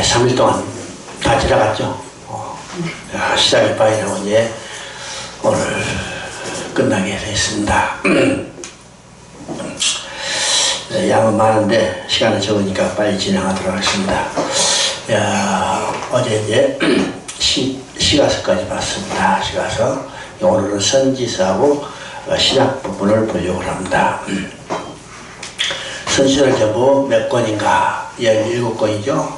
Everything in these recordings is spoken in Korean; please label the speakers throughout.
Speaker 1: 3일 동안 다 지나갔죠. 시작이 바이라고 이제 오늘 끝나게 됐습니다. 양은 많은데 시간은 적으니까 빨리 진행하도록 하겠습니다. 어제 이제 시가서까지 봤습니다. 시가서. 오늘은 선지서하고 신약 부분을 보려고 합니다. 선지서는 전부 몇 권인가? 17권이죠.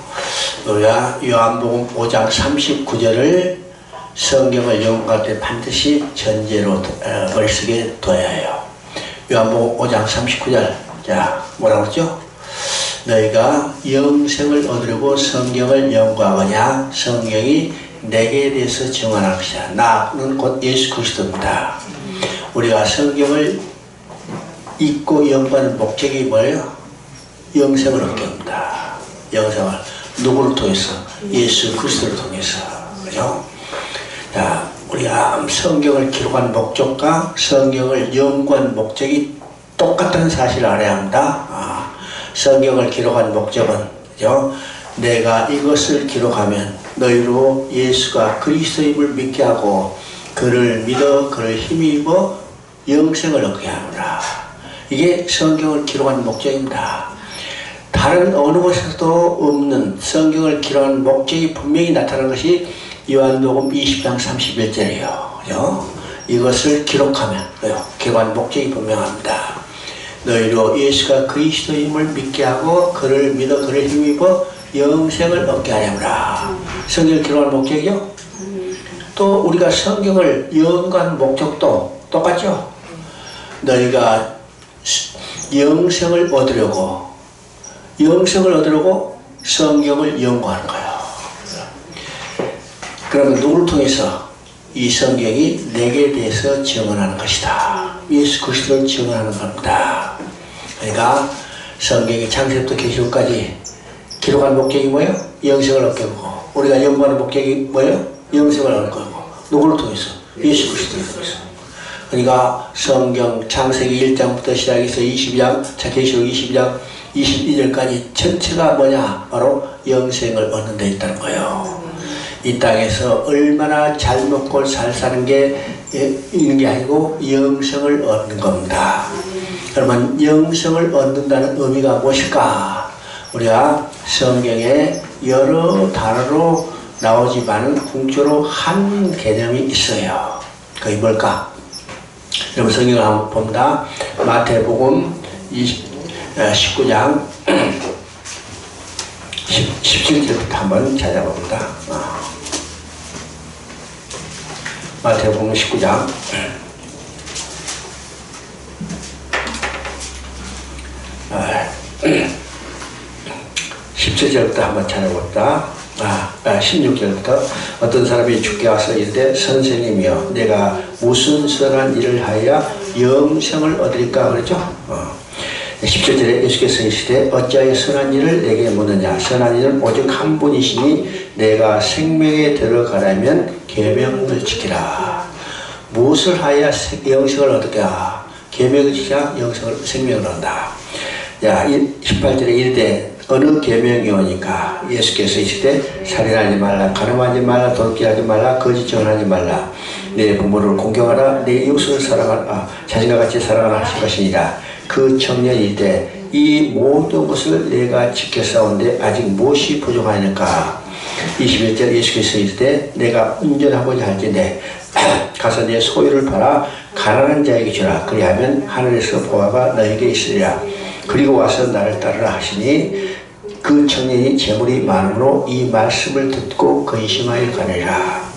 Speaker 1: 우리가 요한복음 5장 39절을 성경을 연구할 때 반드시 전제로 머릿속에 둬야 해요. 요한복음 5장 39절. 자, 뭐라고 그랬죠? 너희가 영생을 얻으려고 성경을 연구하거냐? 성경이 내게 대해서 증언할 것이야. 나는 곧 예수 그리스도입니다. 우리가 성경을 읽고 연구하는 목적이 뭐예요? 영생을 얻게 합니다. 영생을. 누구를 통해서? 예수 그리스도를 통해서. 그죠? 자, 우리가 성경을 기록한 목적과 성경을 연구한 목적이 똑같다는 사실을 알아야 합니다. 성경을 기록한 목적은, 그죠? 내가 이것을 기록하면 너희로 예수가 그리스도임을 믿게 하고 그를 믿어 그를 힘입어 영생을 얻게 합니다. 이게 성경을 기록한 목적입니다. 다른 어느 곳에서도 없는 성경을 기록한 목적이 분명히 나타난 것이 요한복음 20장 31절이에요. 그죠? 이것을 기록하면, 기록한 목적이 분명합니다. 너희로 예수가 그리스도임을 믿게 하고 그를 믿어 그를 힘입어 영생을 얻게 하려무라. 성경을 기록한 목적이요. 또 우리가 성경을 연구하는 목적도 똑같죠. 너희가 영생을 얻으려고 성경을 연구하는 거예요. 그러면 누구를 통해서? 이 성경이 내게 대해서 증언하는 것이다. 예수 그리스도를 증언하는 겁니다. 그러니까 성경이 창세부터 계시록까지 기록한 목적이 뭐예요? 영생을 얻게 하고, 우리가 연구하는 목적이 뭐예요? 영생을 얻을 거고. 누구를 통해서? 예수 그리스도를 통해서. 그러니까 성경 창세기 1장부터 시작해서 22장, 계시록 22장 22절까지 전체가 뭐냐? 바로 영생을 얻는 데 있다는 거예요. 이 땅에서 얼마나 잘 먹고 잘 사는 게 있는 게 아니고 영생을 얻는 겁니다. 그러면 영생을 얻는다는 의미가 무엇일까? 우리가 성경에 여러 단어로 나오지만 궁조로 한 개념이 있어요. 그게 뭘까? 여러분 성경을 한번 봅니다. 마태복음 19장 17절부터 한번 찾아봅니다. 마태복음 19장 17절부터 한번 찾아봅니다. 16절부터 어떤 사람이 주께 와서 이르되 선생님이여 내가 무슨 선한 일을 하여야 영생을 얻을까 그랬죠? 17절에 예수께서 이르시되 어찌하여 선한 일을 내게 묻느냐? 선한 일은 오직 한 분이시니 내가 생명에 들어가려면 계명을 지키라. 무엇을 하여야 영생을 얻을까? 계명을 지켜야 생명을 얻는다. 18절에 이르되 어느 계명이 오니까? 예수께서 이르시되 살인하지 말라, 간음하지 말라, 도둑질하지 말라, 거짓 증언하지 말라, 내 부모를 공경하라, 내 이웃을 사랑하라, 자신과 같이 사랑하라 하실 것이니라. 그 청년이 이르되 이 모든 것을 내가 지켜싸운데 아직 무엇이 부족하니까? 21절 예수께서 이르되 내가 운전하고자 할진대 가서 내 소유를 팔아 가난한 자에게 주라. 그리하면 하늘에서 보화가 너에게 있으리라. 그리고 와서 나를 따르라 하시니 그 청년이 재물이 많으므로 이 말씀을 듣고 근심하여 가느니라.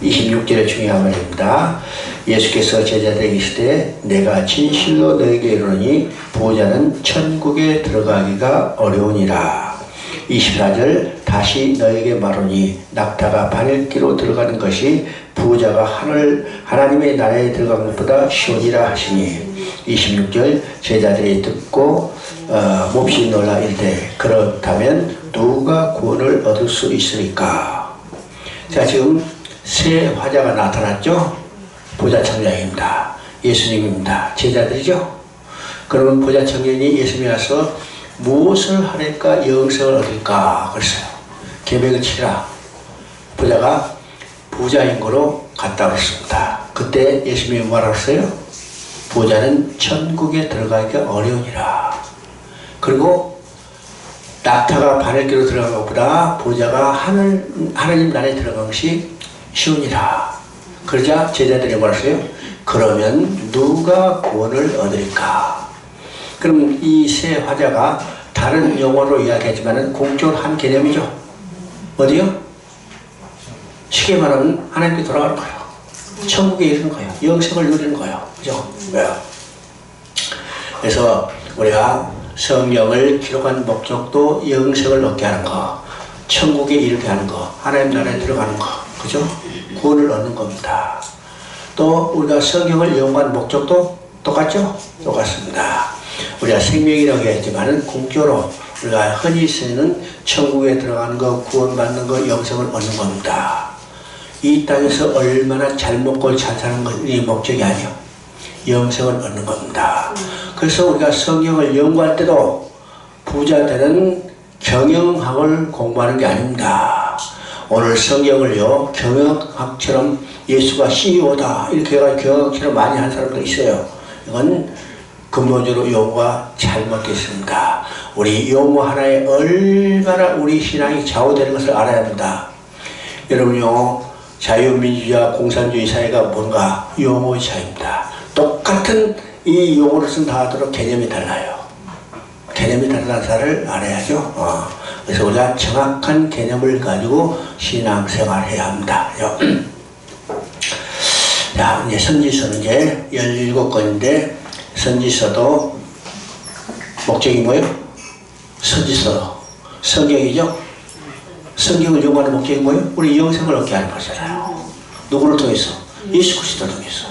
Speaker 1: 26절에 중요한 말입니다. 예수께서 제자들에게 이르시되 내가 진실로 너에게 이르노니 부자는 천국에 들어가기가 어려우니라. 24절 다시 너에게 말하노니 낙타가 바늘기로 들어가는 것이 부자가 하나님의 나라에 들어가는 것보다 쉬우니라 하시니 26절 제자들이 듣고 몹시 놀라 이르되 그렇다면 누가 구원을 얻을 수 있으리까? 자, 지금 세 화자가 나타났죠? 부자 청년입니다. 예수님입니다. 제자들이죠? 그러면 부자 청년이 예수님이 와서 무엇을 하니까 영생을 얻을까? 그랬어요. 계획을 치라. 부자가 부자인 거로 갔다 왔습니다. 그때 예수님이 뭐라고 했어요? 부자는 천국에 들어가기가 어려우니라. 그리고 낙타가 바늘귀로 들어간 것보다 부자가 하나님 나라에 들어간 것이 쉬우니라. 그러자 제자들이 뭐라 했어요? 그러면 누가 구원을 얻으리까? 그럼 이 세 화자가 다른 용어로 이야기하지만 공적으로 한 개념이죠. 어디요? 쉽게 말하면 하나님께 돌아가는 거예요. 천국에 이르는 거예요. 영생을 누리는 거예요. 그죠? 왜요? 그래서 우리가 성경을 기록한 목적도 영생을 얻게 하는 거, 천국에 이르게 하는 거, 하나님 나라에 들어가는 거, 그죠? 구원을 얻는 겁니다. 또 우리가 성경을 연구한 목적도 똑같죠? 똑같습니다. 우리가 생명이라고 했지만 공교로 우리가 흔히 쓰는 천국에 들어가는 거, 구원받는 거, 영생을 얻는 겁니다. 이 땅에서 얼마나 잘 먹고 잘 사는 것이 목적이 아니요. 영생을 얻는 겁니다. 그래서 우리가 성경을 연구할 때도 부자 되는 경영학을 공부하는 게 아닙니다. 오늘 성경을요, 경영학처럼 예수가 CEO다 이렇게 해가지고 경영학처럼 많이 한 사람도 있어요. 이건 근본적으로 용어가 잘못되어 있습니다. 우리 용어 하나에 얼마나 우리 신앙이 좌우되는 것을 알아야 합니다. 여러분요, 자유민주주의와 공산주의 사회가 뭔가 용어의 차이입니다. 똑같은 이 용어를 쓴다 하더라도 개념이 달라요. 개념이 다르다는 사실을 알아야죠. 그래서 우리가 정확한 개념을 가지고 신앙생활을 해야 합니다. 자, 이제 선지서는 이제 17권인데, 선지서도 목적이 뭐예요? 선지서. 성경이죠? 성경을 연구하는 목적이 뭐예요? 우리 영생을 얻게 하는 거잖아요. 누구를 통해서? 예수 그리스도를 통해서.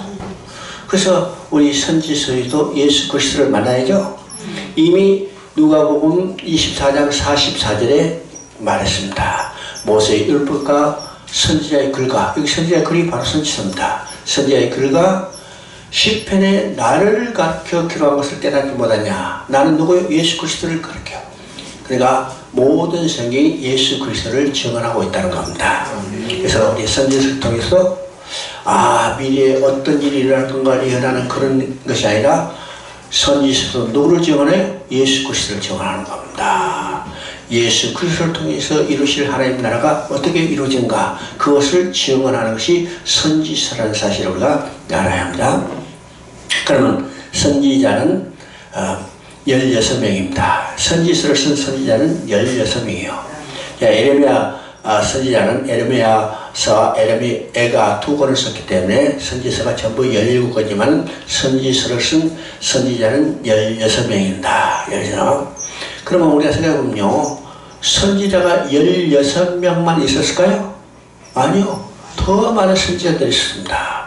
Speaker 1: 그래서 우리 선지서에도 예수 그리스도를 만나야죠. 이미 누가복음 24장 44절에 말했습니다. 모세의 율법과 선지자의 글과, 여기 선지자의 글이 바로 선지서입니다. 선지자의 글과 시편에 나를 가르쳐 기록한 것을 깨닫지 못하냐. 나는 누구요? 예수 그리스도를 가르쳐. 그러니까 모든 성경이 예수 그리스도를 증언하고 있다는 겁니다. 그래서 우리 선지서를 통해서 미래에 어떤 일이 일어날 건가를 예언하는 그런 것이 아니라 선지서도 누구를 증언해? 예수 그리스도를 증언하는 겁니다. 예수 그리스도를 통해서 이루실 하나님 나라가 어떻게 이루어진가, 그것을 증언하는 것이 선지서라는 사실을 우리가 알아야 합니다. 그러면 선지자는 16명입니다. 선지서를 쓴 선지자는 16명이에요. 에레미야 선지자는 에레미야서와 에레미야가 두 권을 썼기 때문에 선지서가 전부 17권이지만 선지서를 쓴 선지자는 16명입니다. 16명. 그러면 우리가 생각해보면요, 선지자가 16명만 있었을까요? 아니요. 더 많은 선지자들이 있습니다.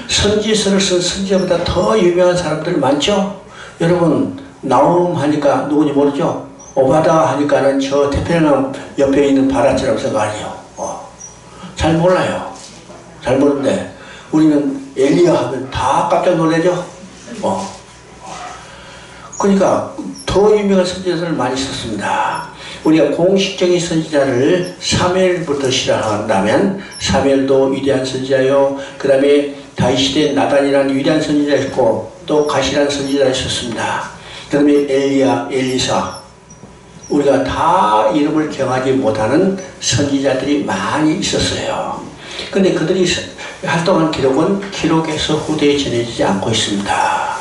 Speaker 1: 선지서를 쓴 선지자보다 더 유명한 사람들 많죠? 여러분, 나움 하니까 누군지 모르죠? 오바다 하니까는 저 태평양 옆에 있는 바라처럼 생각하죠. 잘 몰라요. 잘 모르는데 우리는 엘리야 하면 다 깜짝 놀라죠? 그러니까 더 유명한 선지자들을 많이 썼습니다. 우리가 공식적인 선지자를 사무엘부터 시작한다면 사무엘도 위대한 선지자요. 그 다음에 다윗시대에 나단이라는 위대한 선지자가 있고 또 가시라는 선지자가 있었습니다. 그 다음에 엘리야, 엘리사, 우리가 다 이름을 경하지 못하는 선지자들이 많이 있었어요. 그런데 그들이 활동한 기록은 기록에서 후대에 전해지지 않고 있습니다.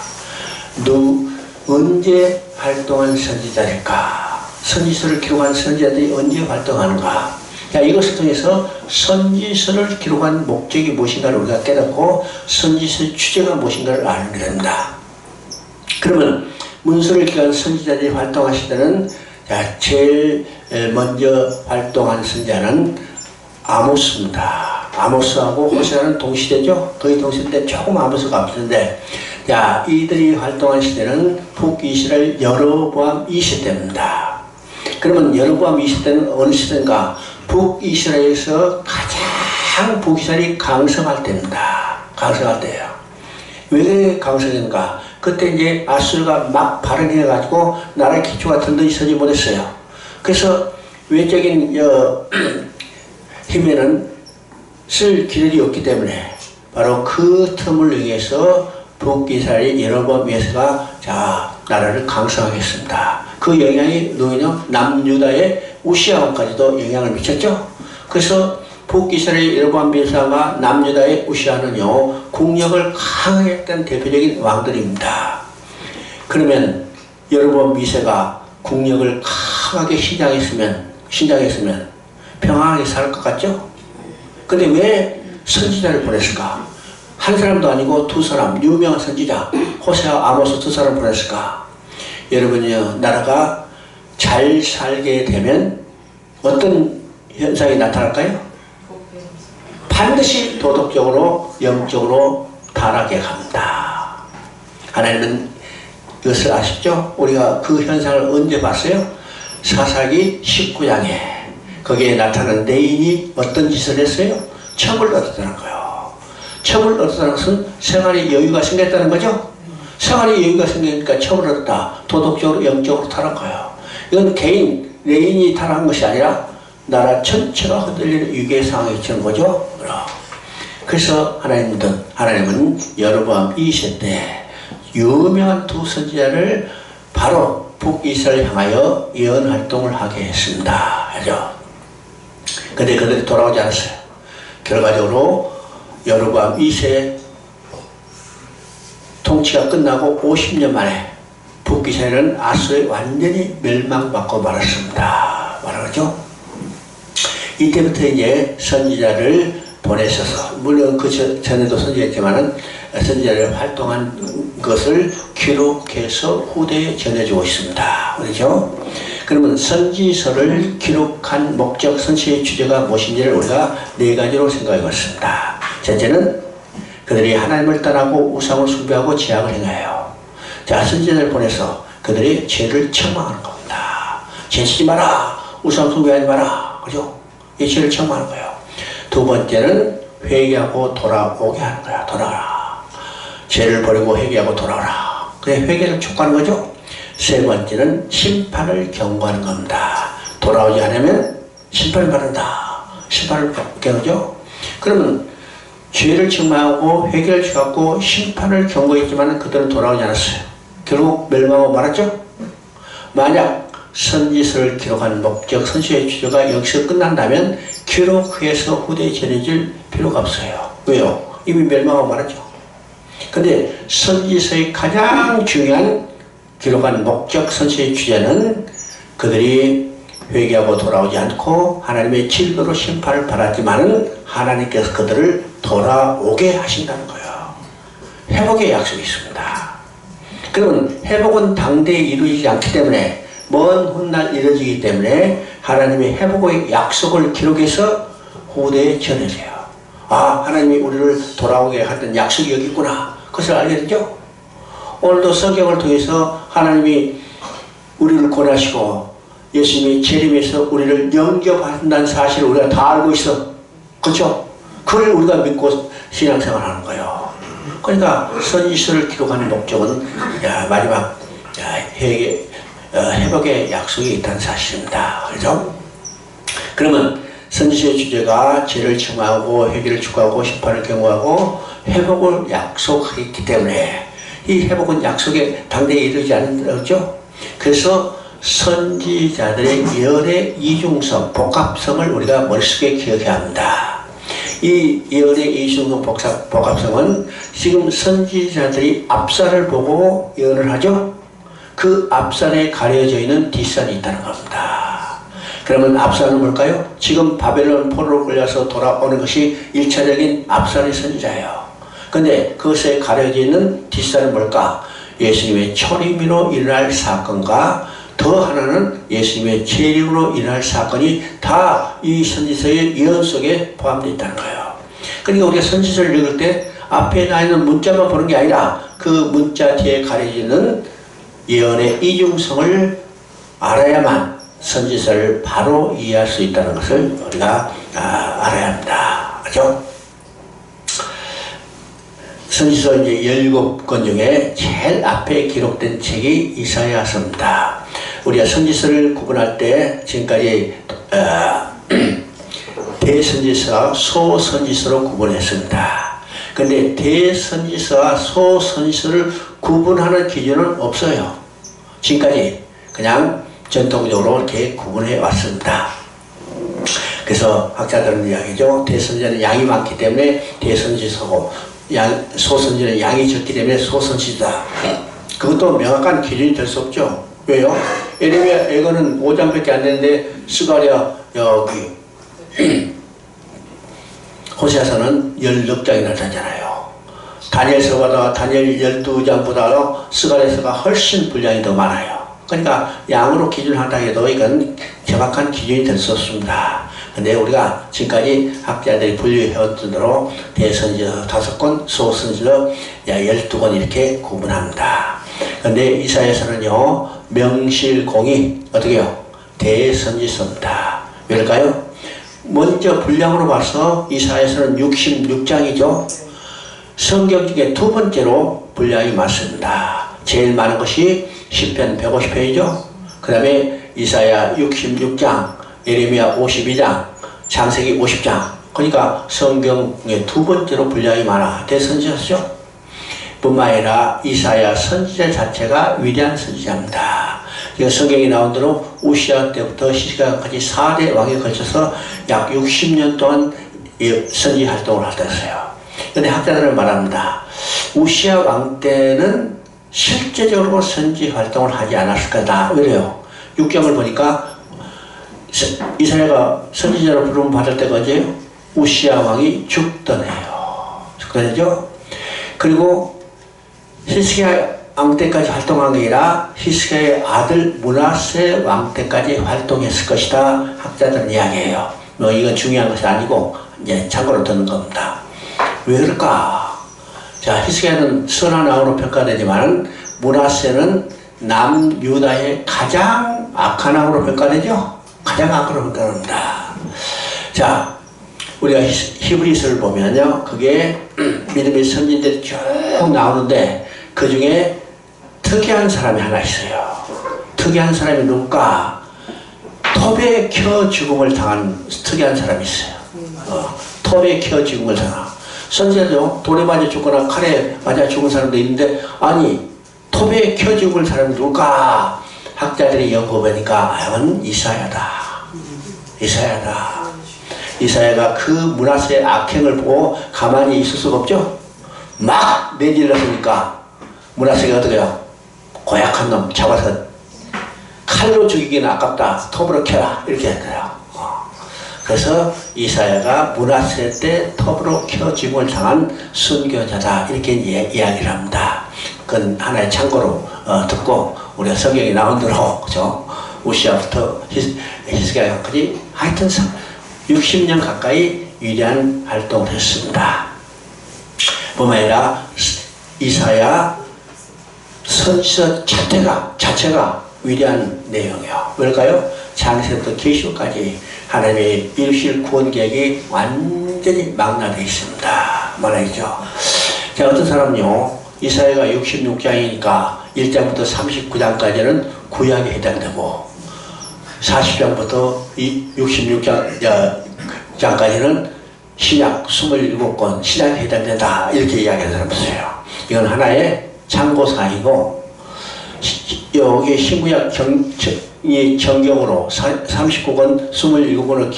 Speaker 1: 언제 활동한 선지자일까? 선지서를 기록한 선지자들이 언제 활동하는가? 이것을 통해서 선지서를 기록한 목적이 무엇인가를 우리가 깨닫고 선지서의 주제가 무엇인가를 알게 된다. 그러면 문서를 기록한 선지자들이 활동하실 때는 제일 먼저 활동한 선지자는 아모스입니다. 아모스하고 호세아는 동시대죠. 거의 동시대인데 조금 아모스가 앞서는데, 이들이 활동한 시대는 북이스라엘 여로보암 2세대입니다. 그러면 여로보암 2세대는 어느 시대인가? 북이스라엘에서 가장 북이스라엘이 강성할 때입니다. 강성할 때예요. 왜 강성했는가? 그때 이제 아수르가 막 발행해가지고 나라의 기초가 든든히 서지 못했어요. 그래서 외적인 힘에는 쓸 기력이 없기 때문에 바로 그 틈을 이용해서 북이스라엘 여로보암 2세가 자 나라를 강성하겠습니다. 그 영향이 누구냐? 남유다의 우시아 왕까지도 영향을 미쳤죠. 그래서 북이스라엘 여로보암 2세가 남유다의 우시아는요 국력을 강하게 했던 대표적인 왕들입니다. 그러면 여로보암 2세가 국력을 강하게 신장했으면 평안하게 살 것 같죠? 근데 왜 선지자를 보냈을까? 한 사람도 아니고 두 사람, 유명한 선지자 호세아, 아모스 두 사람을 보냈을까? 여러분이요, 나라가 잘 살게 되면 어떤 현상이 나타날까요? 반드시 도덕적으로, 영적으로 타락해 갑니다. 하나님은 이것을 아시죠? 우리가 그 현상을 언제 봤어요? 사사기 19장에 거기에 나타난 레인이 어떤 짓을 했어요? 첩을 얻었다는 거예요. 첩을 얻었다는 것은 생활에 여유가 생겼다는 거죠? 생활에 여유가 생기니까 첩을 얻었다. 도덕적으로 영적으로 타락한 거예요. 이건 개인 레인이 타락한 것이 아니라 나라 전체가 흔들리는 위기의 상황이 처한 거죠. 그래서 하나님은 여로보암 2세 때 유명한 두 선지자를 바로 북이스라엘 향하여 예언 활동을 하게 했습니다. 알죠? 근데 그들이 돌아오지 않았어요. 결과적으로 여로보암 2세 통치가 끝나고 50년 만에 북이스라엘은 아수에 완전히 멸망받고 말았습니다. 말하죠? 이때부터 이제 선지자를 보내셔서, 물론 그 전에도 선지자했지만은 선지자를 활동한 것을 기록해서 후대에 전해주고 있습니다. 그렇죠? 그러면 선지서를 기록한 목적, 선지의 주제가 무엇인지를 우리가 네 가지로 생각해 봤습니다. 첫째는 그들이 하나님을 떠나고 우상을 숭배하고 죄악을 행해요. 자, 선지자를 보내서 그들이 죄를 청망하는 겁니다. 죄 지지 마라, 우상 숭배하지 마라, 그죠? 이 죄를 청망하는 거예요. 두 번째는 회개하고 돌아오게 하는 거야. 돌아와라. 죄를 버리고 회개하고 돌아오라. 그래, 회개를 촉구하는 거죠. 세 번째는 심판을 경고하는 겁니다. 돌아오지 않으면 심판을 받는다. 심판을 받게 하죠. 그러면 죄를 청망하고 회개를 촉구하고 심판을 경고했지만 그들은 돌아오지 않았어요. 결국 멸망하고 말았죠. 만약 선지서를 기록하는 목적, 선지의 주제가 여기서 끝난다면 기록해서 후대에 전해질 필요가 없어요. 왜요? 이미 멸망하고 말았죠. 근데 선지서의 가장 중요한 기록한 목적, 선지의 주제는 그들이 회개하고 돌아오지 않고 하나님의 진노로 심판을 받았지만은 하나님께서 그들을 돌아오게 하신다는 거예요. 회복의 약속이 있습니다. 그러면 회복은 당대에 이루어지지 않기 때문에 먼 훗날 이루어지기 때문에 하나님의 회복의 약속을 기록해서 후대에 전해져요. 아, 하나님이 우리를 돌아오게 하던 약속이 여기 있구나. 그것을 알게 되죠. 오늘도 성경을 통해서 하나님이 우리를 권하시고 예수님이 재림해서 우리를 영접한다는 사실을 우리가 다 알고 있어. 그렇죠? 그걸 우리가 믿고 신앙생활하는 거예요. 그러니까 선지서를 기록하는 목적은 마지막 회복의 약속이 있다는 사실입니다. 그렇죠? 그러면 선지서의 주제가 죄를 청하고 회개를 축구하고 심판을 경고하고 회복을 약속했기 때문에 이 회복은 약속에 당대에 이르지 않는다죠. 그래서 선지자들의 예언의 이중성, 복합성을 우리가 머릿속에 기억해야 합니다. 이 예언의 이중성, 복합성은 지금 선지자들이 앞산을 보고 예언을 하죠. 그 앞산에 가려져 있는 뒷산이 있다는 겁니다. 그러면 앞산은 뭘까요? 지금 바벨론 포로로 끌려서 돌아오는 것이 1차적인 앞산의 선지자예요. 근데 그것에 가려져 있는 뒷산은 뭘까? 예수님의 초림으로 일어날 사건과 더 하나는 예수님의 재림으로 일어날 사건이 다 이 선지서의 예언 속에 포함되어 있다는 거예요. 그러니까 우리가 선지서를 읽을 때 앞에 나 있는 문자만 보는 게 아니라 그 문자 뒤에 가려지는 예언의 이중성을 알아야만 선지서를 바로 이해할 수 있다는 것을 우리가 알아야 합니다. 그렇죠? 선지서 이제 17권 중에 제일 앞에 기록된 책이 이사야서입니다. 우리가 선지서를 구분할 때 지금까지 대선지서와 소선지서로 구분했습니다. 근데 대선지서와 소선지서를 구분하는 기준은 없어요. 지금까지 그냥 전통적으로 이렇게 구분해 왔습니다. 그래서 학자들은 이야기죠. 대선지서는 양이 많기 때문에 대선지서고 소선지서는 양이 적기 때문에 소선지서다. 그것도 명확한 기준이 될 수 없죠. 왜요? 예레미야 애거는 5장밖에 안 되는데 스가랴 여기 호세아서는 16장이나 되잖아요. 다니엘서보다 다니엘 12장보다 스가랴서가 훨씬 분량이 더 많아요. 그러니까 양으로 기준한다 해도 이건 정확한 기준이 될 수 없습니다. 근데 우리가 지금까지 학자들이 분류해왔던 대로 대선지서 5권, 소선지서 12권 이렇게 구분합니다. 근데 이사야서는요, 명실공히 어떻게 해요? 대선지서입니다. 왜일까요? 먼저 분량으로 봐서 이사야서는 66장이죠. 성경 중에 두 번째로 분량이 많습니다. 제일 많은 것이 시편 150편이죠. 그 다음에 이사야 66장, 예레미야 52장, 창세기 50장. 그러니까 성경의 두 번째로 분량이 많아. 대선지서죠. 뿐만 아니라 이사야 선지자 자체가 위대한 선지자입니다. 성경이 나온 대로 우시아 때부터 히스기야까지 4대 왕에 걸쳐서 약 60년 동안 선지 활동을 하셨어요. 그런데 학자들은 말합니다. 우시아 왕 때는 실제적으로 선지 활동을 하지 않았을 거다. 왜요? 6장을 보니까 이사야가 선지자로 부름 받을 때가 언제예요? 우시아 왕이 죽던 해요. 죽던 해죠. 그리고 히스기야 왕 때까지 활동한 게 아니라 히스기야의 아들 므낫세 왕 때까지 활동했을 것이다. 학자들은 이야기해요. 뭐 이건 중요한 것이 아니고 이제 참고로 듣는 겁니다. 왜 그럴까? 자, 히스기야는 선한 왕으로 평가되지만 므낫세는 남유다의 가장 악한 왕으로 평가되죠. 가장 악으로 평가됩니다. 자, 우리가 히브리서를 보면요, 그게 믿음의 선진들이 쭉 나오는데 그 중에 특이한 사람이 하나 있어요. 특이한 사람이 누굴까? 톱에 켜 죽음을 당한 특이한 사람이 있어요. 톱에 켜 죽음을 당한. 선지자도 돌에 맞아 죽거나 칼에 맞아 죽은 사람도 있는데, 아니 톱에 켜 죽을 사람이 누굴까? 학자들이 연구해보니까 이건 이사야다. 이사야다. 이사야가 그 므낫세의 악행을 보고 가만히 있을 수가 없죠. 막 내질렀으니까 므낫세가 어떻게 해요? 고약한 놈 잡아서 칼로 죽이기는 아깝다. 톱으로 켜라. 이렇게 했어요. 그래서 이사야가 므낫세 때 톱으로 켜 죽음을 당한 순교자다. 이렇게 이야기를 합니다. 그건 하나의 참고로 듣고 우리가 성경에 나온 대로 그죠? 우시아부터 히스기야까지 하여튼 60년 가까이 위대한 활동을 했습니다. 뿐만 아니라 이사야 선지서 자체가 위대한 내용이에요. 왜일까요? 창세부터 계시록까지 하나님의 이루실 구원 계획이 완전히 망라되어 있습니다. 말하죠. 자, 어떤 사람은요, 이사야가 66장이니까 1장부터 39장까지는 구약에 해당되고 40장부터 66장까지는 신약 27권 신약에 해당된다. 이렇게 이야기하는 사람이 있어요. 이건 하나의 참고사항이고, 여기 신구약 정경으로 39권 27권을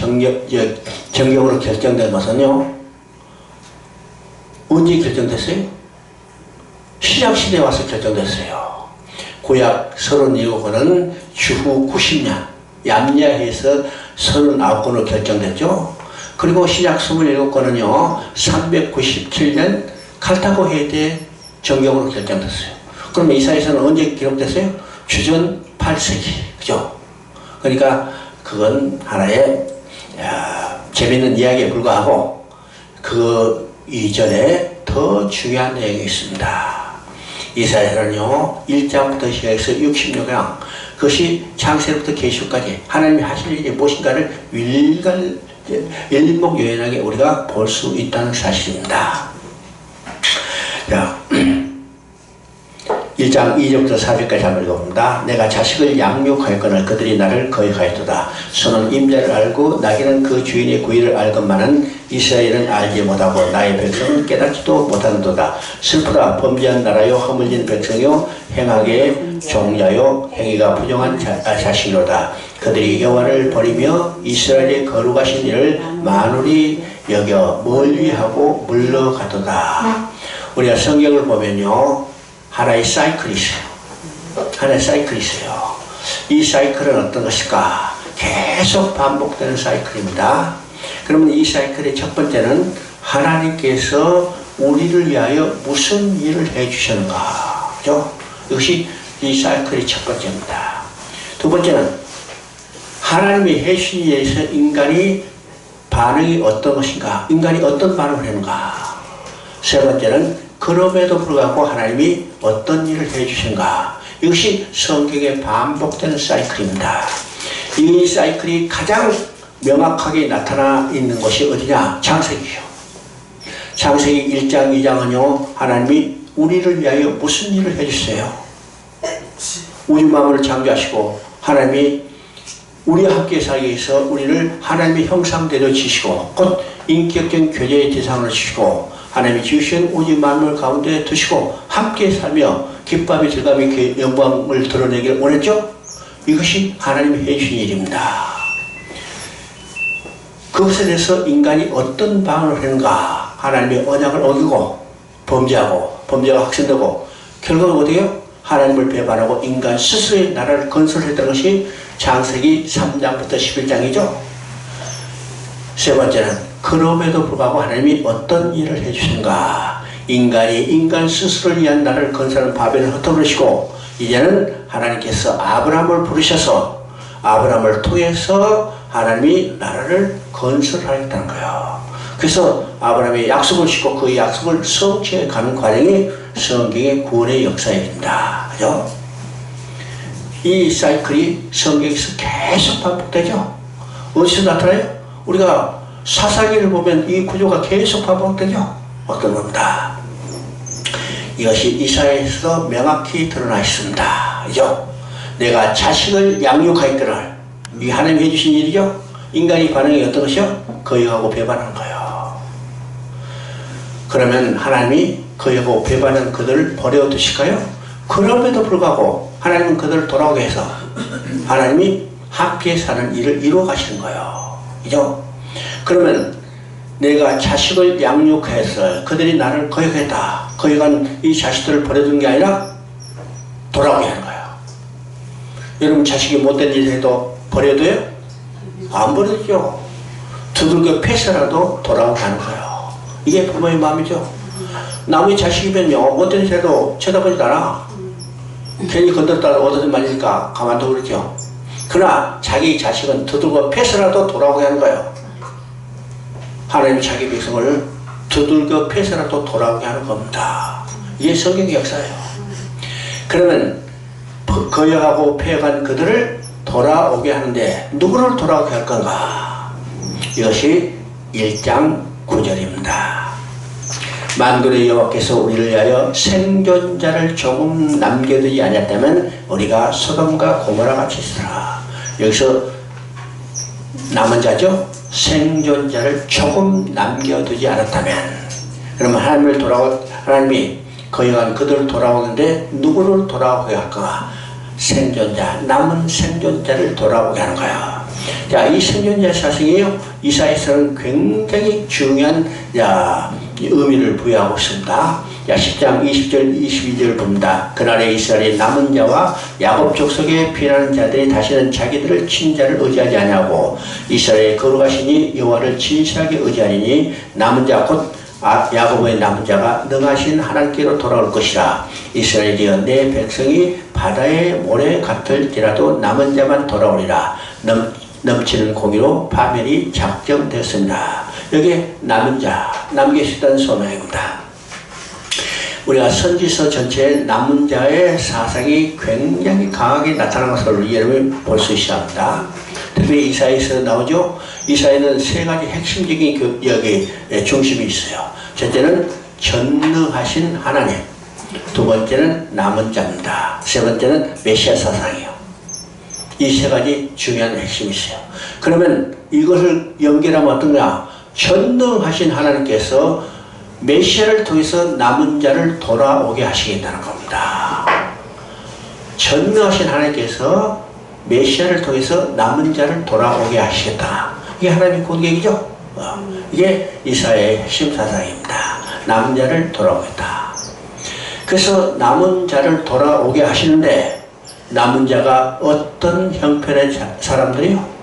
Speaker 1: 정경으로 결정된 것은요, 언제 결정됐어요? 신약시대에 와서 결정됐어요. 구약 37권은 주후 90년 얌야해서 39권으로 결정됐죠. 그리고 신약 27권은요 397년 칼타고 해대 정경으로 결정됐어요. 그러면 이사야서는 언제 기록됐어요? 주전 8세기. 그죠? 그러니까 그건 하나의 재미있는 이야기에 불과하고 그 이전에 더 중요한 내용이 있습니다. 이사야서는요 1장부터 시작해서 66장, 그것이 창세로부터 계시록까지 하나님이 하실 일이 무엇인가를 일목요연하게 우리가 볼 수 있다는 사실입니다. 자, 1장 1장 2절부터 4절까지 한번 읽어봅니다. 내가 자식을 양육하였거늘 그들이 나를 거역하였도다. 소는 임자를 알고 나귀는 그 주인의 구의를 알건만은 이스라엘은 알지 못하고 나의 백성은 깨닫지도 못하는도다. 슬프라 범죄한 나라요 허물진 백성이요 행하게 종자요 행위가 부정한 자식이로다. 그들이 여호와를 버리며 이스라엘의 거룩하신 이를 만홀히 여겨 멀리하고 물러가도다. 우리가 성경을 보면요 하나의 사이클이 있어요. 하나의 사이클이 있어요. 이 사이클은 어떤 것일까? 계속 반복되는 사이클입니다. 그러면 이 사이클의 첫 번째는 하나님께서 우리를 위하여 무슨 일을 해주셨는가? 그죠? 이것이 이 사이클의 첫 번째입니다. 두 번째는 하나님이 해주신 일에 대해서 인간이 반응이 어떤 것인가? 인간이 어떤 반응을 했는가? 세 번째는 그럼에도 불구하고 하나님이 어떤 일을 해주신가? 이것이 성경에 반복되는 사이클입니다. 이 사이클이 가장 명확하게 나타나 있는 것이 어디냐? 창세기요. 창세기 1장 2장은요 하나님이 우리를 위하여 무슨 일을 해주세요? 우주 만물을 창조하시고 하나님이 우리와 함께 살기 위해서 우리를 하나님의 형상대로 지시고 곧 인격적인 교제의 대상으로 주시고 하나님이 지으신 우주 만물 가운데 두시고 함께 살며 기쁨의 즐감의 영광을 드러내기를 원했죠? 이것이 하나님이 해주신 일입니다. 그것에 대해서 인간이 어떤 반응을 하는가? 하나님의 언약을 어기고 범죄하고 범죄가 확산되고 결국은 어디에요? 하나님을 배반하고 인간 스스로의 나라를 건설했던 것이 창세기 3장부터 11장이죠. 세 번째는 그럼에도 불구하고 하나님이 어떤 일을 해주신가? 인간이 인간 스스로를 위한 나라를 건설하는 바벨을 흩어버리시고 이제는 하나님께서 아브라함을 부르셔서 아브라함을 통해서 하나님이 나라를 건설하겠다는 거예요. 그래서 아브라함의 약속을 싣고 그 약속을 성취해 가는 과정이 성경의 구원의 역사입니다. 그죠? 이 사이클이 성경에서 계속 반복되죠. 어디서 나타나요? 우리가 사사기를 보면 이 구조가 계속 반복되죠. 어떤 겁니다. 이것이 이사야에서도 명확히 드러나 있습니다. 그죠? 내가 자식을 양육하였거늘 이 하나님이 해주신 일이죠. 인간이 반응이 어떤 것이요? 거역하고 배반하는 거예요. 그러면 하나님이 거역하고 배반하는 그들을 버려두실까요? 그럼에도 불구하고 하나님은 그들을 돌아오게 해서 하나님이 함께 사는 일을 이루어 가시는 거예요. 그죠? 그러면 내가 자식을 양육해서 그들이 나를 거역했다. 거역한 이 자식들을 버려둔 게 아니라 돌아오게 하는 거예요. 여러분 자식이 못된 일을 해도 버려둬요? 안 버려지죠. 두들겨 패서라도 돌아오게 하는 거예요. 이게 부모의 마음이죠. 남의 자식이면요 못된 일을 해도 쳐다보지도 않아. 괜히 건드렸다가 얻어진 말이니까 가만두고 그러죠. 그러나 자기 자식은 두들겨 패서라도 돌아오게 하는 거예요. 하나님이 자기 백성을 두들겨 패서라도 돌아오게 하는 겁니다. 이게 성경의 역사예요. 그러면 거역하고 패역한 그들을 돌아오게 하는데 누구를 돌아오게 할 건가? 이것이 1장 9절입니다. 만군의 여호와께서 우리를 위하여 생존자를 조금 남겨두지 않았다면 우리가 소돔과 고모라 같이 있으라. 여기서 남은 자죠? 생존자를 조금 남겨두지 않았다면 그러면 하나님이 거역한 그들을 돌아오는데 누구를 돌아오게 할까? 생존자, 남은 생존자를 돌아오게 하는 거야. 자, 이 생존자 사실이요 이사야서는 굉장히 중요한 의미를 부여하고 있습니다. 10장 20절 22절 봅니다. 그날에 이스라엘의 남은 자와 야곱 족속에 피하는 자들이 다시는 자기들을 친자를 의지하지 아니하고 이스라엘의 거룩하시니 여호와를 진실하게 의지하니 남은 자 곧 야곱의 남은 자가 능하신 하나님께로 돌아올 것이라. 이스라엘이여 내 백성이 바다의 모래 같을지라도 남은 자만 돌아오리라. 넘치는 공의로 바벨이 작정되었습니다. 여기에 남은 자, 남겨주셨다는 소명입니다. 우리가 선지서 전체에 남은 자의 사상이 굉장히 강하게 나타난 것을 여러분이 볼 수 있어야 합니다. 특히 이사야에서 나오죠. 이사야는 세 가지 핵심적인 여기 중심이 있어요. 첫째는 전능하신 하나님, 두 번째는 남은 자입니다. 세 번째는 메시아 사상이요. 이 세 가지 중요한 핵심이 있어요. 그러면 이것을 연결하면 어떤가? 전능하신 하나님께서 메시아를 통해서 남은 자를 돌아오게 하시겠다는 겁니다. 전능하신 하나님께서 메시아를 통해서 남은 자를 돌아오게 하시겠다. 이게 하나님의 공격이죠. 이게 이사야의 핵심 사상입니다. 남은 자를 돌아오겠다. 그래서 남은 자를 돌아오게 하시는데 남은 자가 어떤 형편의 사람들이요?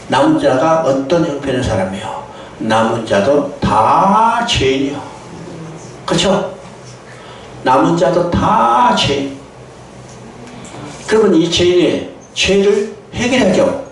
Speaker 1: 남은 자가 어떤 형편의 사람이요? 남은 자도 다 죄인이요. 그렇죠? 남은 자도 다 죄인. 그러면 이 죄인의 죄를 해결하죠.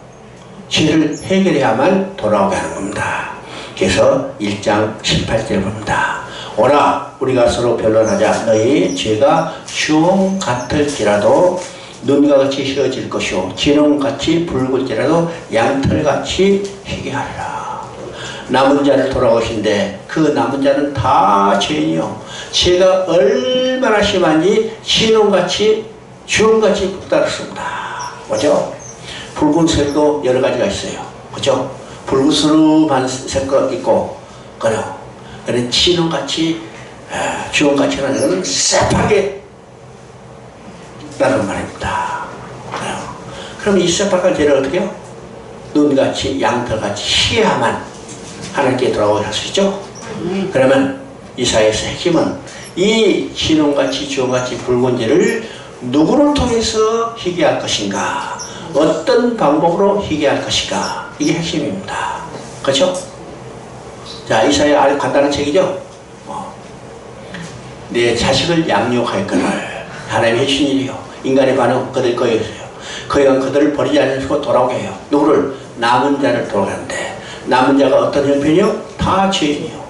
Speaker 1: 죄를 해결해야만 돌아오게 하는 겁니다. 그래서 1장 18절을 봅니다. 오라 우리가 서로 변론하자. 너희 죄가 주홍 같을지라도 눈과 같이 휘어질 것이요 진홍같이 붉을지라도 양털같이 희게 하리라. 남은 자를 돌아오신데 그 남은 자는 다 죄인이요. 죄가 얼마나 심한지 진홍같이 주홍같이 붉다릅니다. 그죠? 붉은색도 여러 가지가 있어요. 그죠? 붉은스름한 색도 있고 그래요. 그래 진홍같이 주홍같이 하는 것은 새파랗게 라는 말입니다. 그래요. 그럼 이 새파란 죄를 어떻게 해요? 눈같이 양털같이 희야만 하나님께 돌아오게 할 수 있죠. 그러면 이사야에서 핵심은 이 진홍같이 주홍같이 붉은 죄를 누구를 통해서 희게 할 것인가, 어떤 방법으로 희게 할 것인가, 이게 핵심입니다. 그렇죠? 자, 이사야 아주 간단한 책이죠. 내 자식을 양육할 것을 하나님이 해주신 일이요. 인간의 반응 그들 거였어요. 그간 그들을 버리지 않으시고 돌아오게 해요. 누구를? 남은 자를 돌아가는데 남은 자가 어떤 형편이요? 다 죄인이요.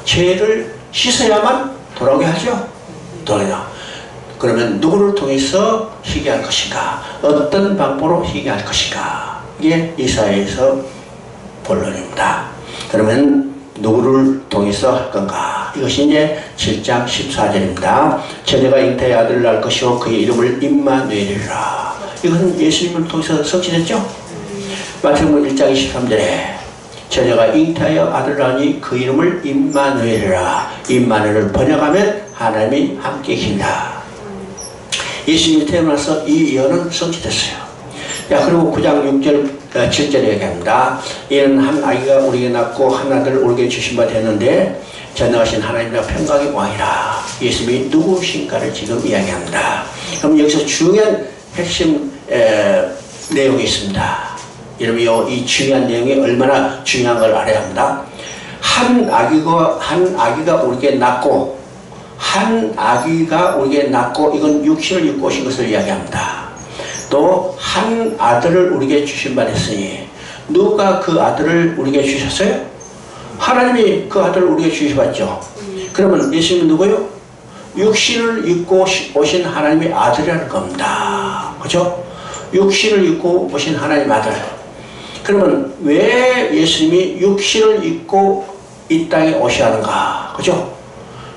Speaker 1: 죄를 씻어야만 돌아오게 하죠. 돌아오냐. 그러면 누구를 통해서 희게 할 것인가, 어떤 방법으로 희게 할 것인가, 이게 이사야에서 본론입니다. 그러면 누구를 통해서 할 건가? 이것이 이제 7장 14절입니다. 처녀가 잉태의 아들을 낳을 것이요 그의 이름을 임마누엘이라. 이것은 예수님을 통해서 성취됐죠? 마태복음 1장 23절에 처녀가 잉태하여 아들을 낳으니 그 이름을 임마누엘이라. 임마누엘을 번역하면 하나님이 함께 계신다. 예수님이 태어나서 이 예언은 성취됐어요. 야, 그리고 9장 6절 7절에 얘기합니다. 이는 한 아기가 우리에게 낳고 한 아들을 우리에게 주신 바 되었는데 전능하신 하나님과 평강의 왕이라. 예수님이 누구신가를 지금 이야기합니다. 그럼 여기서 중요한 핵심 내용이 있습니다. 여러분 이 중요한 내용이 얼마나 중요한 걸 알아야 합니다. 한 아기가 우리에게 낳고 이건 육신을 입고 오신 것을 이야기합니다. 또 한 아들을 우리에게 주신 바 됐으니 누가 그 아들을 우리에게 주셨어요? 하나님이 그 아들을 우리에게 주셔봤죠. 그러면 예수님은 누구요? 육신을 입고 오신 하나님의 아들이라는 겁니다. 그렇죠? 육신을 입고 오신 하나님의 아들. 그러면 왜 예수님이 육신을 입고 이 땅에 오셔야 하는가? 그렇죠?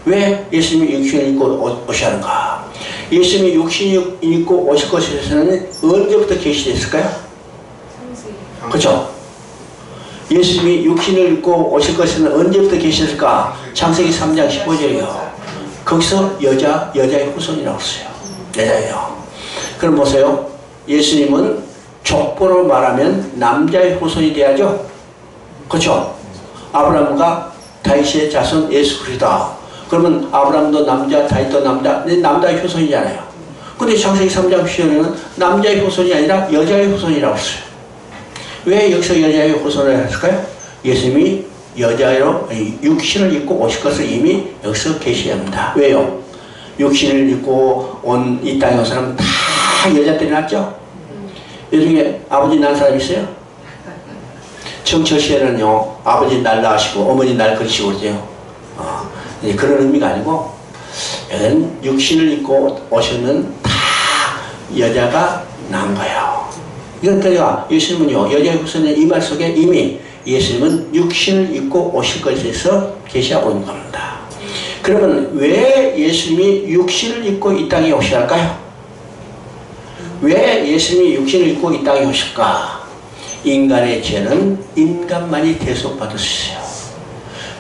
Speaker 1: 왜 예수님이 육신을 입고 오셔야 하는가? 예수님이 육신을 입고 오실 것에서는 언제부터 계시됐을까요? 그렇죠? 예수님이 육신을 입고 오실 것에는 언제부터 계셨을까? 창세기 3장 15절이요. 거기서 여자의 후손이라고 했어요. 여자예요. 그럼 보세요. 예수님은 족보로 말하면 남자의 후손이 돼야죠. 그렇죠? 아브라함과 다윗의 자손 예수 그리스도. 그러면 아브라함도 남자, 다윗도 남자, 남자의 후손이잖아요. 근데 창세기 3장 15절에는 남자의 후손이 아니라 여자의 후손이라고 했어요. 왜 여기서 여자의 후손을 했을까요? 예수님이 여자로 육신을 입고 오실 것을 이미 여기서 계시합니다. 왜요? 육신을 입고 온 이 땅에 온 사람은 다 여자들이 낳았죠? 요즘에 아버지 낳은 사람 있어요? 정처시에는요, 아버지 날 낳으시고 어머니 날 그리시고 그러죠. 그런 의미가 아니고 여기는 육신을 입고 오시는 다 여자가 낳은 거예요. 그러니까 예수님은요, 여자의 후손의 이 말 속에 이미 예수님은 육신을 입고 오실 것에 대해서 계시하고 있는 겁니다. 그러면 왜 예수님이 육신을 입고 이 땅에 오실까요? 왜 예수님이 육신을 입고 이 땅에 오실까? 인간의 죄는 인간만이 대속받을 수 있어요.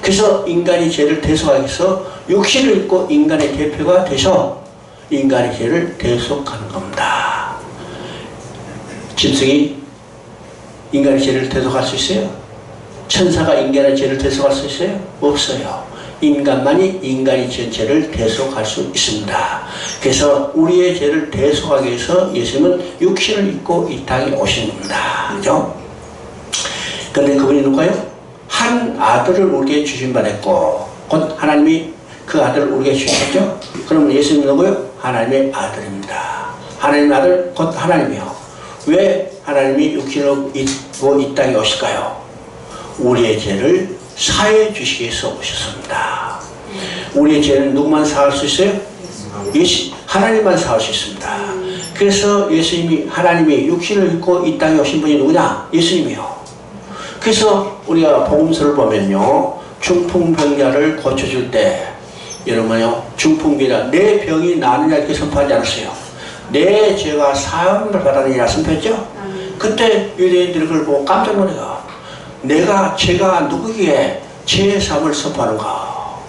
Speaker 1: 그래서 인간이 죄를 대속하기 위해서 육신을 입고 인간의 대표가 되셔 인간의 죄를 대속하는 겁니다. 짐승이 인간의 죄를 대속할 수 있어요? 천사가 인간의 죄를 대속할 수 있어요? 없어요. 인간만이 인간이 지은 죄를 대속할 수 있습니다. 그래서 우리의 죄를 대속하기 위해서 예수님은 육신을 입고 이 땅에 오신 겁니다. 그죠? 그런데 그분이 누구예요? 한 아들을 우리에게 주신 바 됐고, 곧 하나님이 그 아들을 우리에게 주셨죠? 그러면 예수님은 누구예요? 하나님의 아들입니다. 하나님의 아들, 곧 하나님이요. 왜 하나님이 육신을 입고 이 땅에 오실까요? 우리의 죄를 사해 주시기 위해서 오셨습니다. 우리의 죄는 누구만 사할 수 있어요? 하나님만 사할 수 있습니다. 그래서 예수님이 하나님이 육신을 입고 이 땅에 오신 분이 누구냐? 예수님이요. 그래서 우리가 복음서를 보면요, 중풍병자를 고쳐줄 때 여러분요, 중풍병자 내 병이 나느냐 이렇게 선포하지 않았어요. 내 죄가 사함을 받았느냐 선포했죠. 그때 유대인들이 그걸 보고 깜짝 놀래요. 제가 누구에게 죄의 사함을 선포하는가?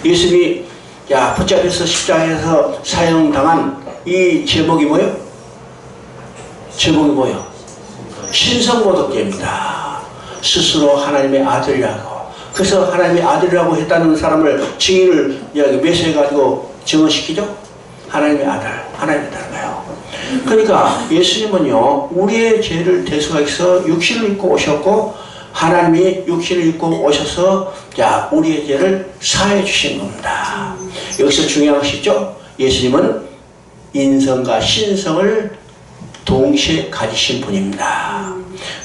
Speaker 1: 예수님이 붙잡혀서 십자가에서 사형당한 이 제목이 뭐예요? 제목이 뭐예요? 신성모독죄입니다. 스스로 하나님의 아들이라고. 그래서 하나님의 아들이라고 했다는 사람을 증인을 매수해가지고 증언시키죠? 하나님의 아들, 하나님의 아들인가요? 그러니까 예수님은요, 우리의 죄를 대속하기 위해서 육신을 입고 오셨고, 하나님이 육신을 입고 오셔서 우리의 죄를 사해 주신 겁니다. 여기서 중요한 것이 있죠? 예수님은 인성과 신성을 동시에 가지신 분입니다.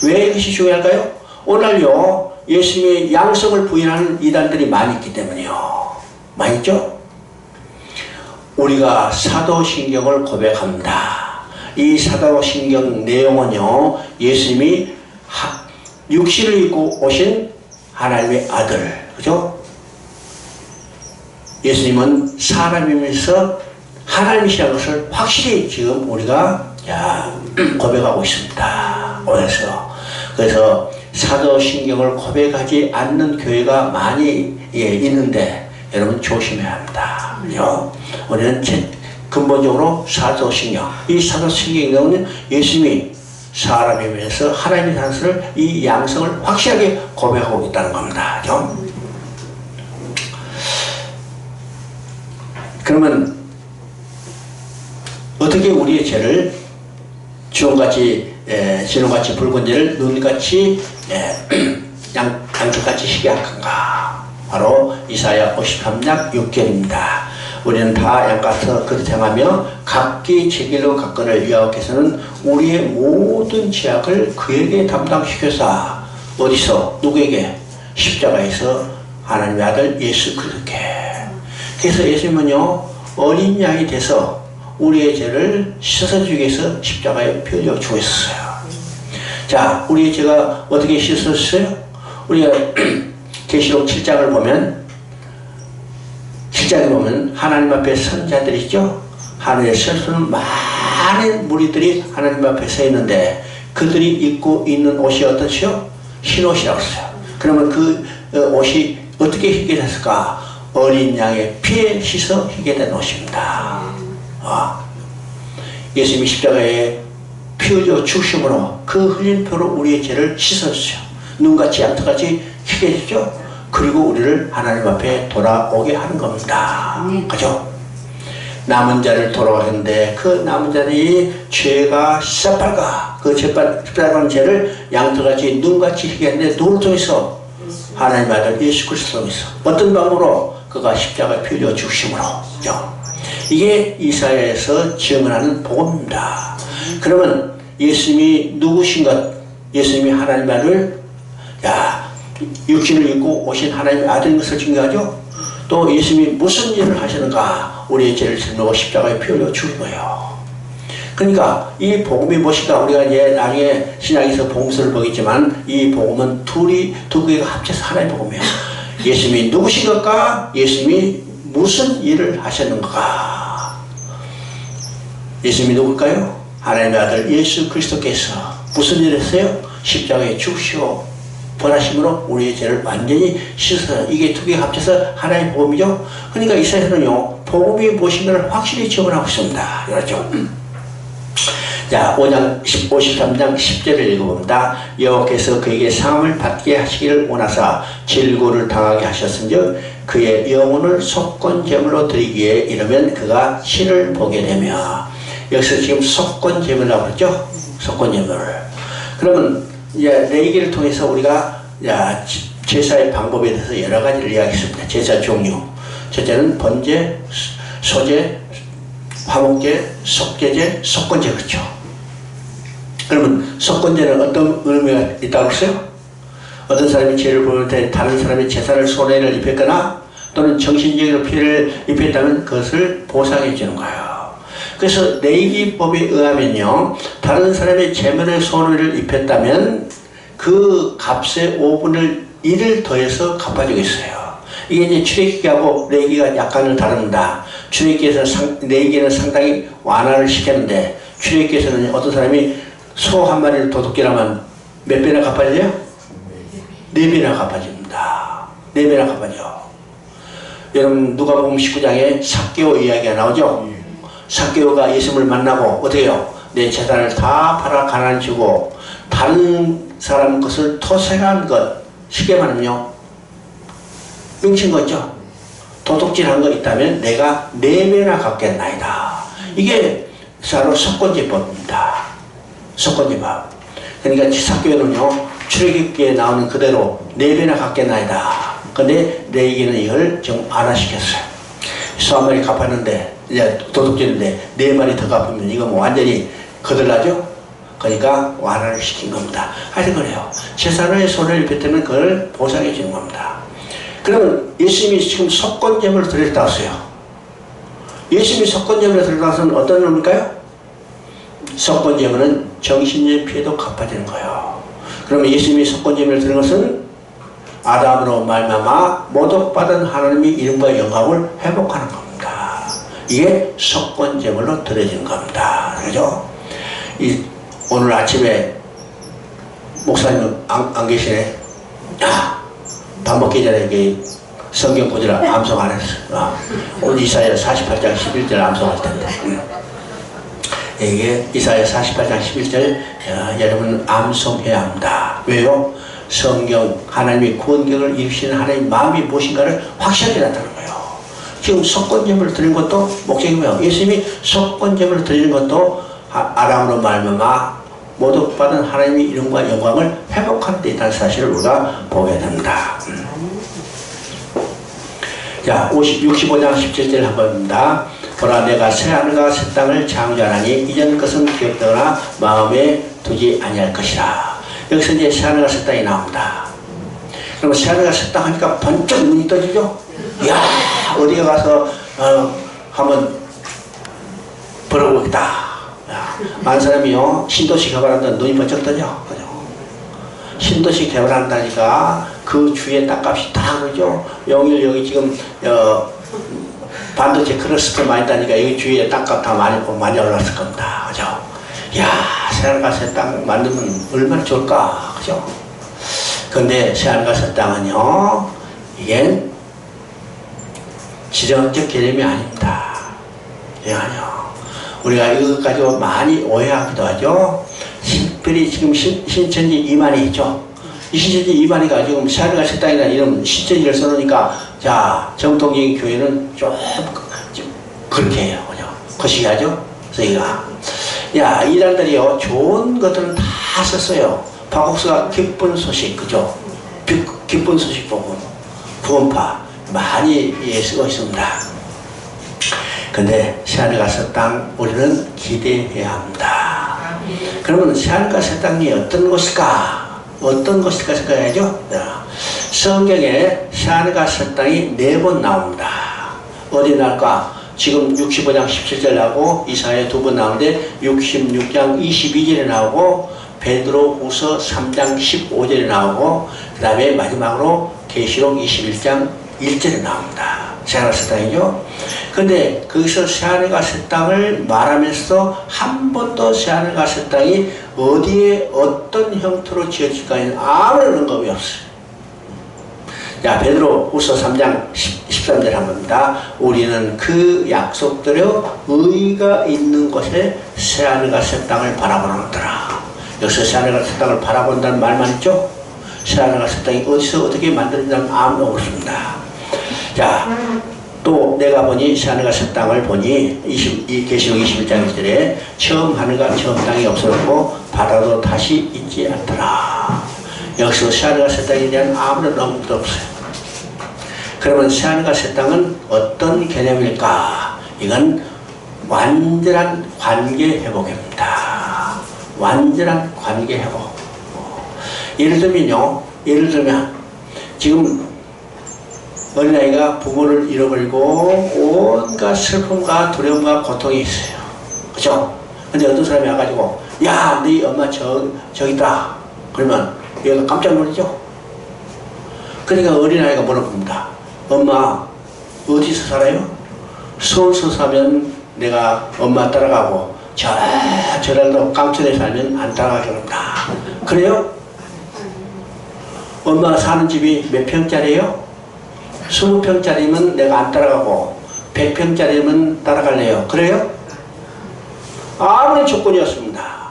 Speaker 1: 왜 이것이 중요할까요? 오늘요, 예수님의 양성을 부인하는 이단들이 많이 있기 때문이요. 많이 있죠? 우리가 사도신경을 고백합니다. 이 사도신경 내용은요, 예수님이 육신을 입고 오신 하나님의 아들, 그죠? 예수님은 사람이면서 하나님이시라는 것을 확실히 지금 우리가 고백하고 있습니다. 그래서 사도신경을 고백하지 않는 교회가 많이 있는데 여러분 조심해야 합니다. 그죠? 우리는 근본적으로 사도신경, 이 사도신경은 예수님이 사람이면서 하나님의 산수를 이 양성을 확실하게 고백하고 있다는 겁니다. 그죠? 그러면 어떻게 우리의 죄를 지금같이 붉은 죄를 눈같이 양쪽같이 희게 할 건가? 바로 이사야 53장 6절입니다. 우리는 다 양가서 그릇 행하며 각기 제 길로 갔거늘 여호와께서는 우리의 모든 죄악을 그에게 담당시켜서 어디서? 누구에게? 십자가에서 하나님의 아들 예수 그리스도께. 그래서 예수님은요, 어린 양이 돼서 우리의 죄를 씻어주기 위해서 십자가에 피흘려 죽었어요. 자, 우리의 죄가 어떻게 씻어졌어요? 우리가 계시록 7장을 보면, 7장에 보면 하나님 앞에 선 자들이 있죠? 하늘에 서는 많은 무리들이 하나님 앞에 서 있는데 그들이 입고 있는 옷이 어떻죠? 흰 옷이라고 했어요. 그러면 그 옷이 어떻게 희게 됐을까? 어린 양의 피에 씻어 희게 된 옷입니다. 예수님이 십자가에 피 흘려 죽으심으로 그 흘린 피로 우리의 죄를 씻어주죠. 눈같이 양털같이 희게 해주죠. 그리고 우리를 하나님 앞에 돌아오게 하는 겁니다. 그죠? 남은 자를 돌아가는데 그 남은 자들이 죄가 새빨가, 그 새빨간 죄를 양털같이 눈같이 희게 하는데 누구를 통해서? 하나님 아들 예수 그리스도 통해서. 어떤 방법으로? 그가 십자가에 피 흘려 죽으심으로. 그죠? 이게 이사야에서 증언하는 복음입니다. 그러면 예수님이 누구신 것? 예수님이 하나님 아들, 육신을 입고 오신 하나님의 아들인 것을 증거하죠. 또 예수님이 무슨 일을 하시는가? 우리의 죄를 짊어지고 십자가에 피 흘려 죽은 거예요. 그러니까 이 복음이 무엇인가? 우리가 이제 나중에 신약에서 복음서를 보겠지만 이 복음은 두 개가 합쳐서 하나의 복음이에요. 예수님이 누구신 것과 예수님이 무슨 일을 하셨는가? 예수님이 누굴까요? 하나님의 아들 예수 그리스도께서 무슨 일을 했어요? 십자가에 죽으시고 부활하심으로 우리의 죄를 완전히 씻어서 이게 두 개 합쳐서 하나의 복음이죠. 그러니까 이사야서는요 복음이 무엇인가를 확실히 증언하고 있습니다. 그렇죠? 자, 53장 10절을 읽어봅니다. 여호와께서 그에게 상함을 받게 하시기를 원하사 질고를 당하게 하셨은즉 그의 영혼을 속건제물로 드리기에 이르면 그가 신을 보게 되며, 여기서 지금 속건제물이라고 그랬죠? 속건제물. 그러면 레위기를 통해서 우리가 제사의 방법에 대해서 여러 가지를 이야기했습니다. 제사 종류. 첫째는 번제, 소제, 화목제, 속죄제, 속건제. 그렇죠? 그러면 속건제는 어떤 의미가 있다고 했어요? 어떤 사람이 죄를 보일 때 다른 사람이 제사를 손해를 입혔거나 또는 정신적으로 피해를 입혔다면 그것을 보상해 주는 거예요. 그래서 레위기법에 의하면요, 다른 사람의 재물에 손해를 입혔다면 그 값의 5분의 1을 더해서 갚아주겠어요. 이게 이제 출애굽기하고 레위기가 약간은 다릅니다. 레위기에서는 상당히 완화를 시켰는데, 출애굽기에서는 어떤 사람이 소 한 마리를 도둑질하면 몇 배나 갚아줘요? 4배나 갚아줍니다. 4배나 갚아줘. 여러분 누가복음 19장에 삭개오 이야기가 나오죠? 삭개오가 예수님을 만나고 어떻게 해요? 내 재산을 다 팔아 가난한 주고 다른 사람 것을 토색한 것, 쉽게 말하면요 뭉친 거죠. 도둑질한 거 있다면 내가 4배나 갚겠나이다. 이게 바로 속건제법입니다. 속건제법. 그러니까 삭개오는요 출애굽기에 나오는 그대로 4배나 갚겠나이다. 근데 레위기는 이걸 좀 완화시켰어요. 소 한 마리 갚았는데 이제 도둑질인데 4마리 더 갚으면 이거 뭐 완전히 거들나죠? 그러니까 완화를 시킨 겁니다. 하여튼 그래요. 재산의 손해를 입혔다면 그걸 보상해 주는 겁니다. 그러면 예수님이 지금 속건제물을 드렸다고 했어요. 예수님이 속건제물을 드렸다고 하면 어떤 놈일까요? 속건제물은 정신적인 피해도 갚아주는 거예요. 그러면 예수님이 속건제물을 드린 것은 아담으로 말미암아 모독받은 하나님의 이름과 영광을 회복하는 겁니다. 이게 속건제물로 드려지는 겁니다. 그죠? 오늘 아침에 목사님은 안 계시네. 밥 먹기 전에 이게 성경 보지라 암송 안 했어. 오늘 이사야 48장 11절 암송할 텐데. 이게 이사야 48장 11절 여러분 암송해야 합니다. 왜요? 성경 하나님의 구원경을 이루시는 하나님의 마음이 무엇인가를 확실하게 나타나는 거예요. 지금 속건제물을 드리는 것도 목적이 뭐예요? 예수님이 속건제물을 드리는 것도 아담으로 말미암아 모독받은 하나님의 이름과 영광을 회복하는 데 있다는 사실을 우리가 보게 됩니다. 자, 65장 17절 한번 봅니다. 보라, 내가 새하늘과 새 땅을 창조하나니 이전 것은 기억되거나 마음에 두지 아니할 것이라. 여기서 이제 새하늘과 새 땅이 나옵니다. 그러면 새하늘과 새 땅 하니까 번쩍 눈이 떠지죠? 이야, 어디에 가서 한번 벌어보겠다. 많은 사람이요 신도시 개발한다는 눈이 번쩍 떠져. 그죠? 신도시 개발한다니까 그 주위에 땅값이 다 그러죠. 여기 지금 반도체 클러스터 많이 다니까 여기 주위에 땅값 다 많이 올랐을 겁니다. 그죠? 야, 새하늘과 새 땅 만들면 얼마나 좋을까. 그죠? 근데 새하늘과 새 땅은요 이게 지정적 개념이 아닙니다. 예, 아니요. 우리가 이것 가지고 많이 오해하기도 하죠. 특별히 지금 신천지 이만희 있죠. 이 신천지 이만희가 지금 새하늘과 새 땅이라는 이름 신천지를 써놓으니까 자 정통적인 교회는 좀 그렇게 해요. 그죠? 거시기하죠? 저희가 야 이단들이요 좋은 것들은 다 썼어요. 박옥수가 기쁜 소식 그죠? 기쁜 소식 복음 구원파 많이 쓰고 있습니다. 근데 새하늘과 새 땅 우리는 기대해야 합니다. 그러면 새하늘과 새 땅이 어떤 것일까? 어떤 것일까 생각해야죠. 성경에 새하늘과 새 땅이 4번 나옵니다. 어디 나올까? 지금 65장 17절 나오고 이사야 2번 나오는데 66장 22절에 나오고 베드로후서 3장 15절에 나오고 그 다음에 마지막으로 계시록 21장 1절에 나옵니다. 새하늘가스 땅이죠. 근데 거기서 새하늘가스 땅을 말하면서 한 번도 새하늘가스 땅이 어디에 어떤 형태로 지어질까에는 아무런 언급이 없어요. 자, 베드로후서 3장 13절 한 겁니다. 우리는 그 약속대로 의가 있는 곳에 새하늘가스 땅을 바라보는더라. 여기서 새하늘가스 땅을 바라본다는 말만 있죠? 새하늘가스 땅이 어디서 어떻게 만들어진다는 아무도 없습니다. 자, 또 내가 보니 새하늘가스 땅을 보니 계시록 21장 1절에 처음 하늘과 처음 땅이 없어졌고 바다도 다시 있지 않더라. 여기서 새하늘가스 땅에 대한 아무런 언급도 없어요. 그러면 새하늘가스 땅은 어떤 개념일까? 이건 완전한 관계 회복입니다. 완전한 관계 회복. 예를 들면 지금 어린아이가 부모를 잃어버리고 온갖 슬픔과 두려움과 고통이 있어요. 그죠? 근데 어떤 사람이 와가지고 야, 네 엄마 저기 있다. 그러면 얘가 깜짝 놀라죠? 그러니까 어린아이가 물어봅니다. 엄마 어디서 살아요? 서울서 사면 내가 엄마 따라가고 저랄도 깡천에 살면 안 따라가게 합니다. 그래요? 엄마가 사는 집이 몇 평짜리예요? 20평짜리면 내가 안 따라가고 100평짜리면 따라갈래요. 그래요? 아무런 조건이었습니다.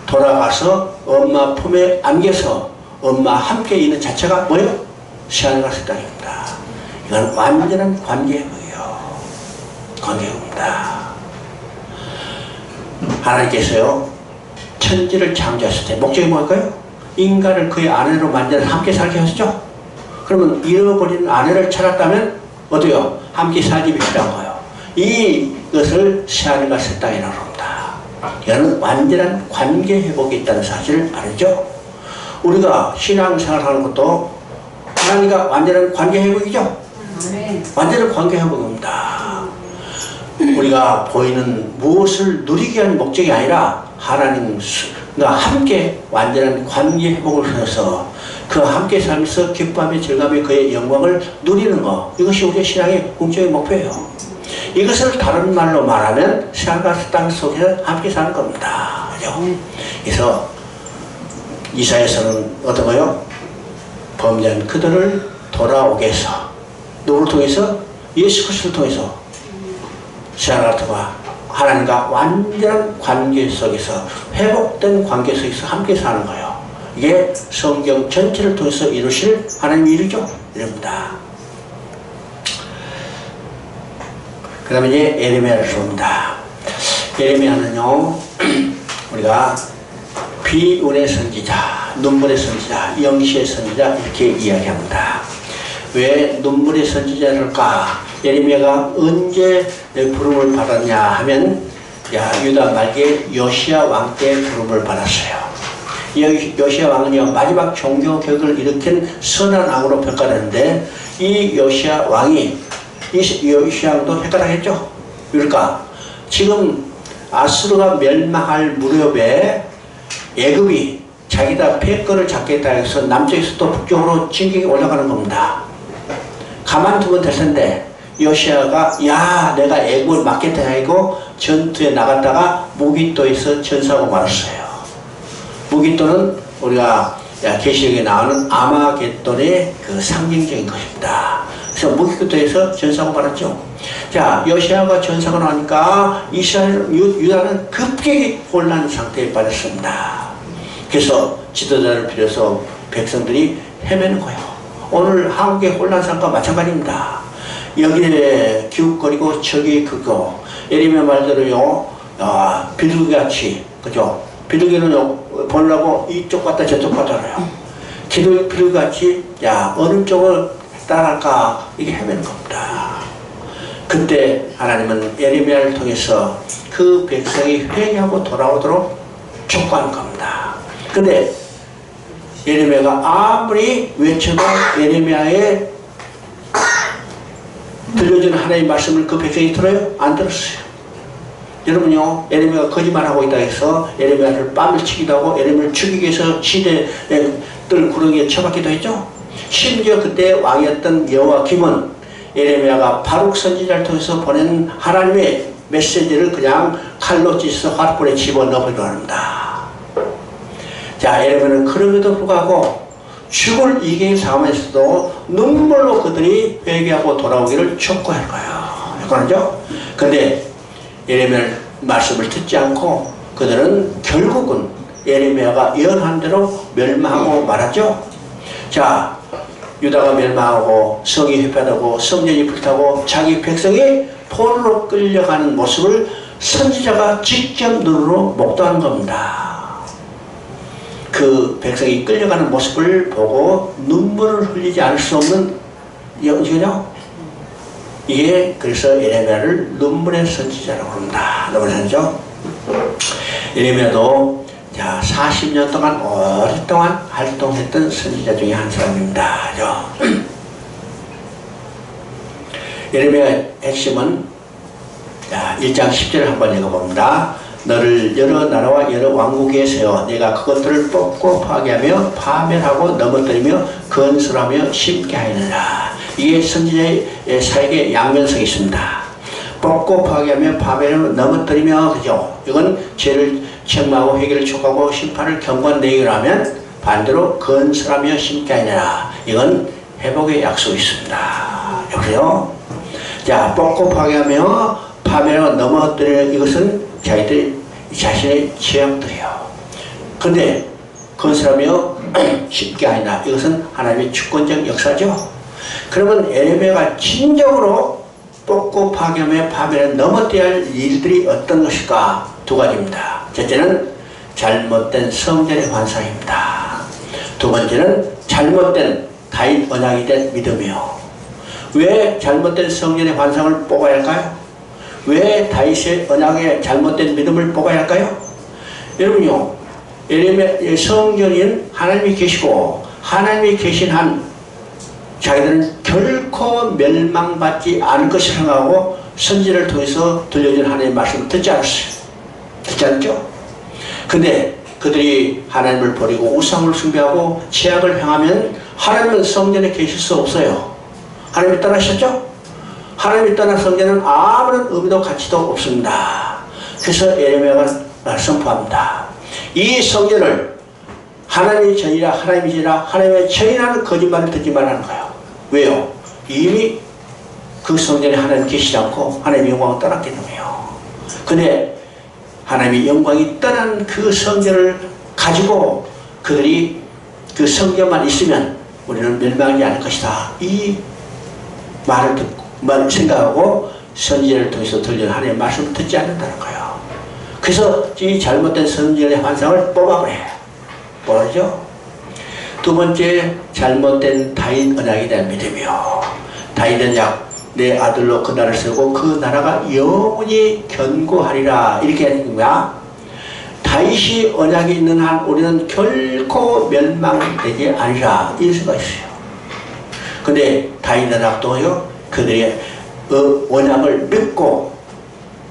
Speaker 1: 돌아가서 엄마 품에 안겨서 엄마 함께 있는 자체가 뭐예요? 새하늘가스 땅입니다. 이건 완전한 관계예요. 관계입니다. 하나님께서요 천지를 창조했을 때 목적이 뭘까요? 인간을 그의 아내로 만들어 함께 살게 하셨죠. 그러면 잃어버린 아내를 찾았다면 어때요? 함께 살 집이 필요한 거예요. 이것을 새하늘가스 땅이라고 합니다. 이거는 완전한 관계 회복이 있다는 사실을 알죠. 우리가 신앙생활하는 것도 하나님과 완전한 관계 회복이죠. 완전한 관계 회복입니다. 우리가 보이는 무엇을 누리게 하는 목적이 아니라 하나님과 함께 완전한 관계 회복을 해서 그 함께 살면서 기쁨의 즐거움의 그의 영광을 누리는 것, 이것이 우리의 신앙의 공적인 목표예요. 이것을 다른 말로 말하면 새하늘가스 땅 속에서 함께 사는 겁니다. 그죠? 그래서 이사야서는 어떤 거요? 범죄한 그들을 돌아오게 해서 누구를 통해서? 예수 그리스도를 통해서 새하늘과 하나님과 완전한 관계 속에서 회복된 관계 속에서 함께 사는 거예요. 이게 성경 전체를 통해서 이루실 하나님의 일이죠. 이럽니다. 그 다음에 이제 예레미야를 봅니다. 예레미야는요 우리가 비운의 선지자, 눈물의 선지자, 영시의 선지자 이렇게 이야기합니다. 왜 눈물의 선지자일까? 예레미야가 언제 부름을 받았냐 하면 유다 말기에 요시야 왕 때 부름을 받았어요. 요시야 왕은요 마지막 종교개혁을 일으킨 선한 왕으로 평가되는데 이 요시야 왕이 요시야 왕도 헷갈하겠죠? 그러니까 지금 아수르가 멸망할 무렵에 애굽이 자기다 패권을 잡겠다 해서 남쪽에서 또 북쪽으로 진격이 올라가는 겁니다. 가만두면 될 텐데 요시야가 야 내가 애굽을 막겠다 하고 전투에 나갔다가 무기또에서 전사하고 말았어요. 무기또는 우리가 계시록에 나오는 아마겟돈의 그 상징적인 것입니다. 그래서 무기또에서 전사하고 말았죠. 자, 요시야가 전사가 나니까 유다는 급격히 혼란 상태에 빠졌습니다. 그래서 지도자를 빌어서 백성들이 헤매는 거예요. 오늘 한국의 혼란 상과 마찬가지입니다. 여기에 기웃거리고 저기 그거 예레미야 말대로요 비둘기같이 그죠? 비둘기는 보려고 이쪽 갔다 저쪽 갔다 그래요. 비둘기같이 야 어느 쪽을 따라갈까 이게 헤매는 겁니다. 그때 하나님은 예레미야를 통해서 그 백성이 회개하고 돌아오도록 촉구하는 겁니다. 근데 예레미야가 아무리 외쳐도 예레미야의 들려주는 하나님의 말씀을 그 백성이 들어요? 안 들었어요. 여러분요 예레미야가 거짓말하고 있다 해서 예레미야를 뺨을 치기도 하고 예레미야를 죽이기 위해서 시대들 구렁이에 처박기도 했죠. 심지어 그때 왕이었던 여호와김은 예레미야가 바룩 선지자를 통해서 보낸 하나님의 메시지를 그냥 칼로 찢어서 화롯불에 집어넣으려고 합니다. 자, 예레미야는 그럼에도 불구하고 죽을 이기를 당하면서도 눈물로 그들이 회개하고 돌아오기를 촉구할 거예요. 그렇죠? 근데 예레미야 말씀을 듣지 않고 그들은 결국은 예레미야가 예언한 대로 멸망하고 말았죠. 자, 유다가 멸망하고 성이 회파되고 성전이 불타고 자기 백성이 포로로 끌려가는 모습을 선지자가 직접 눈으로 목도한 겁니다. 그 백성이 끌려가는 모습을 보고 눈물을 흘리지 않을 수 없는 영지죠. 이게 그래서 예레미야를 눈물의 선지자라고 합니다. 눈물의 예레미야도 자 40년 동안 오랫동안 활동했던 선지자 중에 한 사람입니다. 예레미야의 핵심은 자 1장 10절을 한번 읽어봅니다. 너를 여러 나라와 여러 왕국에 세워 내가 그것들을 뽑고 파괴하며 파멸하고 넘어뜨리며 건설하며 심게 하느니라. 이게 선지자의 사역의 양면성이 있습니다. 뽑고 파괴하며 파멸하며 넘어뜨리며 그죠? 이건 죄를 책망하고 회개를 촉구하고 심판을 경고한 내용이라면 반대로 건설하며 심게 하느니라. 이건 회복의 약속이 있습니다. 여보세요? 자, 뽑고 파괴하며 파멸하고 넘어뜨리는 이것은 자기들 자신의 죄악들이에요. 근데 건설하며 쉽게 아니라 이것은 하나님의 주권적 역사죠. 그러면 예레미야가 진정으로 뽑고 파괴하며 파멸에 넘어뜨려야 할 일들이 어떤 것일까? 두 가지입니다. 첫째는 잘못된 성전의 환상입니다. 두 번째는 잘못된 다윗 언약이 된 믿음이요. 왜 잘못된 성전의 환상을 뽑아야 할까요? 왜 다윗의 언약에 잘못된 믿음을 뽑아야 할까요? 여러분요, 예레미야 성전인 하나님이 계시고 하나님이 계신 한 자기들은 결코 멸망받지 않을 것을 생각하고 선지를 통해서 들려준 하나님의 말씀을 듣지 않았어요. 듣지 않죠? 근데 그들이 하나님을 버리고 우상을 숭배하고 죄악을 행하면 하나님은 성전에 계실 수 없어요. 하나님이 떠나셨죠? 하나님이 떠난 성전은 아무런 의미도 가치도 없습니다. 그래서 예레미야가 선포합니다. 이 성전을 하나님의 전이라 하나님이시라 하나님의 전이라는 거짓말을 듣지 말라는 거예요. 왜요? 이미 그 성전에 하나님 계시지 않고 하나님의 영광을 떠났기 때문에요. 근데 하나님의 영광이 떠난 그 성전을 가지고 그들이 그 성전만 있으면 우리는 멸망하지 않을 것이다. 이 말을 듣고 생각하고 선지자를 통해서 들려는 하나님의 말씀을 듣지 않는다는 거예요. 그래서 이 잘못된 선지자의 환상을 뽑아버려요. 뭐죠? 두 번째, 잘못된 다윗 언약에 대한 믿음이요. 다윗 언약, 내 아들로 그 나라를 세우고 그 나라가 영원히 견고하리라. 이렇게 하는 거야. 다윗이 언약이 있는 한 우리는 결코 멸망되지 않으리라. 이럴 수가 있어요. 근데 다윗 언약도요, 그들의 언약을 믿고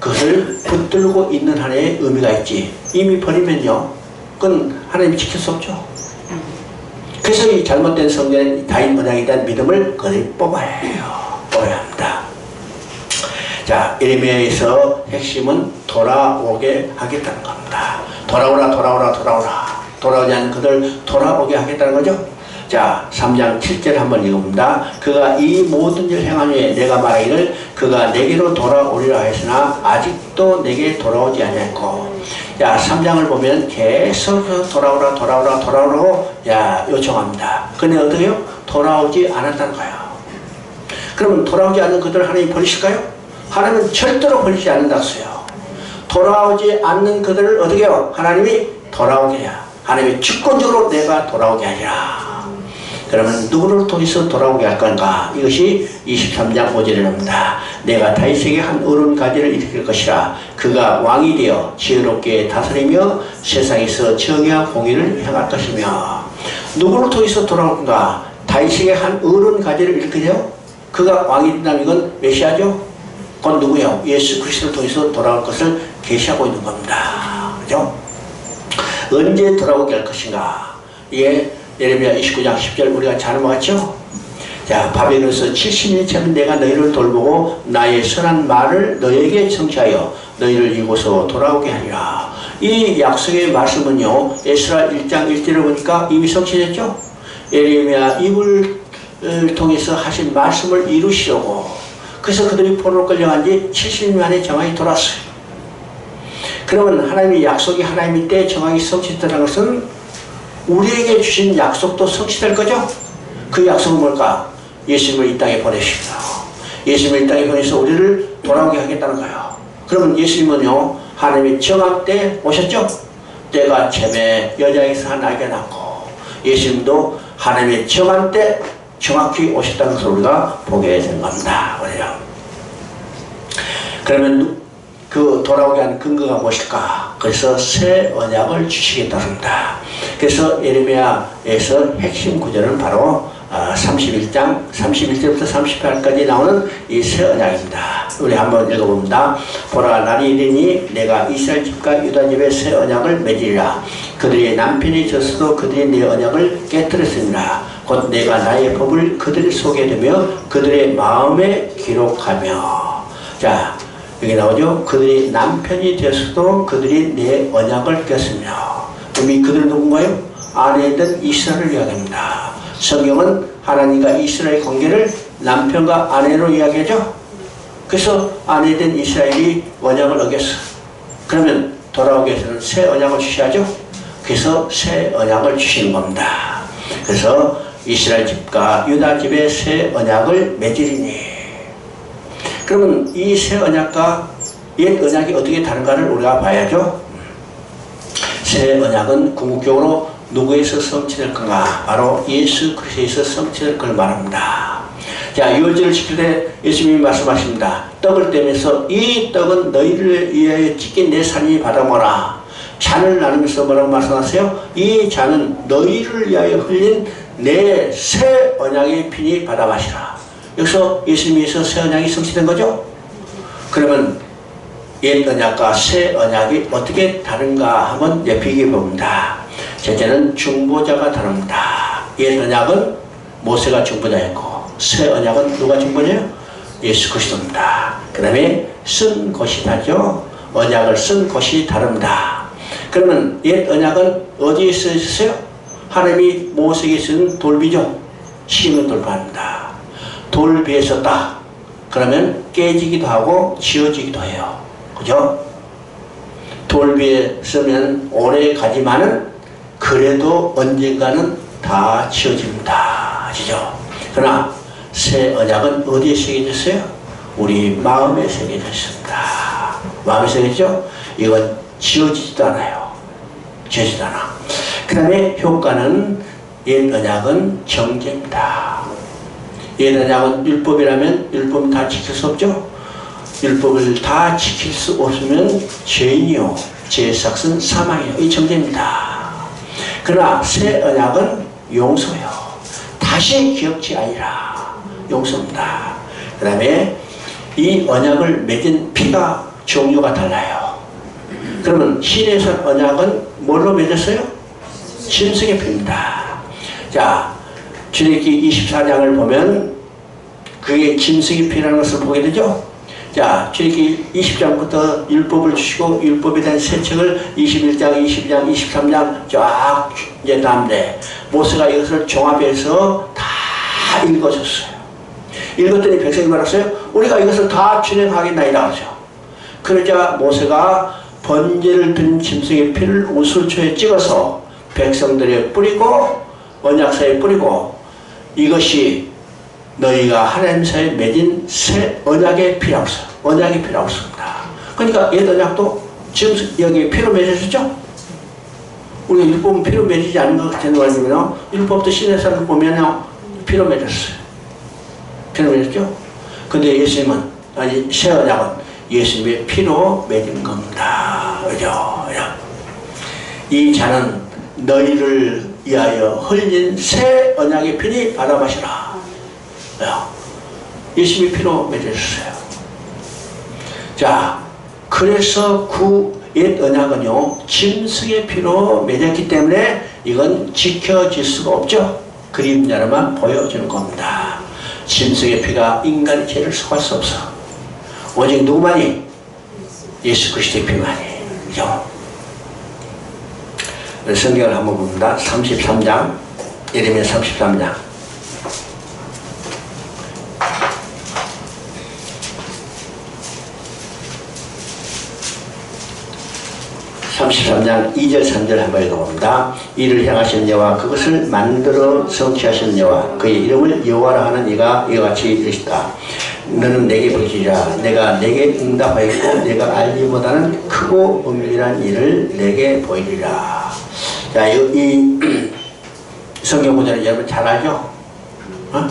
Speaker 1: 그것을 붙들고 있는 한의 의미가 있지. 이미 버리면요, 그건 하나님이 지킬 수 없죠. 그래서 이 잘못된 성전의 다윗 언약에 대한 믿음을 그들이 뽑아야 해요. 뽑아야 합니다. 자, 예레미야에서 핵심은 돌아오게 하겠다는 겁니다. 돌아오라, 돌아오라, 돌아오라. 돌아오지 않는 그들 돌아오게 하겠다는 거죠. 자, 3장 7절 한번 읽어봅니다. 그가 이 모든 일을 행한 후에 내가 말하기를 그가 내게로 돌아오리라 했으나 아직도 내게 돌아오지 아니했고. 자, 3장을 보면 계속 돌아오라, 돌아오라, 돌아오라고 요청합니다. 근데 어떻게 해요? 돌아오지 않았다는 거예요. 그러면 돌아오지 않는 그들을 하나님이 버리실까요? 하나님은 절대로 버리지 않는다고 했어요. 돌아오지 않는 그들을 어떻게 해요? 하나님이 돌아오게 해요. 하나님이 주권적으로 내가 돌아오게 하리라. 그러면 누구를 통해서 돌아오게 할 건가? 이것이 23장 5절에 나옵니다. 내가 다윗에게 한 어른 가지를 일으킬 것이라. 그가 왕이 되어 지혜롭게 다스리며 세상에서 정의와 공의를 행할 것이며. 누구를 통해서 돌아올 건가? 다윗에게 한 어른 가지를 일으키죠. 그가 왕이 된다면 이건 메시아죠? 그건 누구예요? 예수 그리스도를 통해서 돌아올 것을 계시하고 있는 겁니다. 그죠? 언제 돌아오게 할 것인가? 이게 예레미야 29장 10절 우리가 잘 먹었죠? 자, 바벨론에서 70년쯤 내가 너희를 돌보고 나의 선한 말을 너에게 성취하여 너희를 이곳으로 돌아오게 하리라. 이 약속의 말씀은요, 에스라 1장 1절을 보니까 이미 성취됐죠. 예레미야 입을 통해서 하신 말씀을 이루시려고, 그래서 그들이 포로로 끌려간 지 70년 만에 정확히 돌아왔어요. 그러면 하나님의 약속이 하나님의 때에 정확히 성취됐다는 것은 우리에게 주신 약속도 성취될 거죠. 그 약속은 뭘까? 예수님을 이 땅에 보내십니다. 예수님을 이 땅에 보내서 우리를 돌아오게 하겠다는 거예요. 그러면 예수님은요, 하나님의 정한 때 오셨죠? 때가 쳔에 여자에게서 나게 낳고, 예수님도 하나님의 정한 때 정확히 오셨다는 것을 우리가 보게 된 겁니다. 그래요. 그러면 그 돌아오게 하는 근거가 무엇일까? 그래서 새 언약을 주시겠다 합니다. 그래서 예레미야에서 핵심 구절은 바로 31장 31절부터 38까지 나오는 이 새 언약입니다. 우리 한번 읽어봅니다. 보라, 날이 이르니 내가 이스라엘 집과 유다 집에 새 언약을 맺으리라. 그들의 남편이 졌어도 그들이 내 언약을 깨뜨렸으니라. 곧 내가 나의 법을 그들 속에 두며 그들의 마음에 기록하며. 자, 여기 나오죠. 그들이 남편이 되었어도 그들이 내 언약을 깼으며. 그럼 그들은 누군가요? 안에 있던 이스라엘을 이야기합니다. 성경은 하나님과 이스라엘의 관계를 남편과 아내로 이야기하죠. 그래서 안에 있던 이스라엘이 언약을 어겼어. 그러면 돌아오기 위해서는 새 언약을 주셔야죠. 그래서 새 언약을 주시는 겁니다. 그래서 이스라엘 집과 유다 집에 새 언약을 맺으리니. 그러면 이 새 언약과 옛 언약이 어떻게 다른가를 우리가 봐야죠. 새 언약은 궁극적으로 누구에서 성취될 건가? 바로 예수 그리스도에서 성취될 걸 말합니다. 자, 유월절을 지킬 때 예수님이 말씀하십니다. 떡을 떼면서 이 떡은 너희를 위하여 찢긴 내 살이 받아먹어라. 잔을 나누면서 뭐라고 말씀하세요? 이 잔은 너희를 위하여 흘린 내 새 언약의 피니 받아 마시라. 여기서 예수님에서 새 언약이 성취된 거죠? 그러면 옛 언약과 새 언약이 어떻게 다른가 한번 비교해 봅니다. 첫째는 중보자가 다릅니다. 옛 언약은 모세가 중보자였고, 새 언약은 누가 중보자예요? 예수 그리스도입니다. 그 다음에 쓴 것이 다르죠. 언약을 쓴 것이 다릅니다. 그러면 옛 언약은 어디에 쓰였어요? 하나님이 모세에게 쓴 돌비죠. 시험을 돌파합니다. 돌비에 썼다. 그러면 깨지기도 하고 지어지기도 해요. 그죠? 돌비에 쓰면 오래 가지만은 그래도 언젠가는 다 지어집니다. 아시죠? 그러나 새 언약은 어디에 새겨졌어요? 우리 마음에 새겨졌습니다. 마음에 새겨졌죠? 이건 지어지지도 않아요. 지어지지도 않아. 그 다음에 효과는 옛 언약은 정죄입니다. 옛 언약은 율법이라면 율법은 다 지킬 수 없죠? 율법을 다 지킬 수 없으면 죄인이요, 죄의 삭은 사망이요. 이 정죄입니다. 그러나 새 언약은 용서요. 다시 기억지 아니라 용서입니다. 그 다음에 이 언약을 맺은 피가 종류가 달라요. 그러면 신에서 언약은 뭘로 맺었어요? 짐승의 피입니다. 자, 출애굽기 24장을 보면 그게 짐승의 피라는 것을 보게 되죠. 자, 출애굽기 20장부터 율법을 주시고 율법에 대한 세 책을 21장, 22장, 23장 쫙 이제 다음에 모세가 이것을 종합해서 다 읽어줬어요. 읽었더니 백성이 말했어요. 우리가 이것을 다 준행하겠나이다 하죠. 그러자 모세가 번제를 든 짐승의 피를 우슬초에 찍어서 백성들에 뿌리고 언약사에 뿌리고 이것이 너희가 하나님 사이에 맺은 새 언약의 피라고 써요. 언약의 피라고 씁니다. 그러니까 옛 언약도 지금 여기 피로 맺어졌죠? 우리가 율법은 피로 맺지 않는 것 같은 거 아니면 율법도 신해서 보면 피로 맺었어요. 피로 맺었죠? 근데 예수님은, 아니 새 언약은 예수님의 피로 맺은 겁니다. 그죠? 이 잔은 너희를 위하여 흘린 새 언약의 피니 받아 마시라. 예수님의 피로 맺어졌어요. 자, 그래서 그 옛 언약은요 짐승의 피로 맺었기 때문에 이건 지켜질 수가 없죠. 그림자로만 보여주는 겁니다. 짐승의 피가 인간의 죄를 속할 수 없어. 오직 누구만이? 예수 그리스도의 피만이. 그죠? 성경을 한번 봅니다. 33장, 예레미야 33장. 33장 2절 3절 한번 읽어봅니다. 이를 향하신 여호와 그것을 만들어 성취하신 여호와 그의 이름을 여호와라 하는 이가 이와 같이 이르시다. 너는 내게 부르짖으라. 내가 내게 응답하였고 내가 알지 못하는 크고 은밀한 일을 내게 보이리라. 자, 이 성경 구절은 여러분 잘 알죠? 어?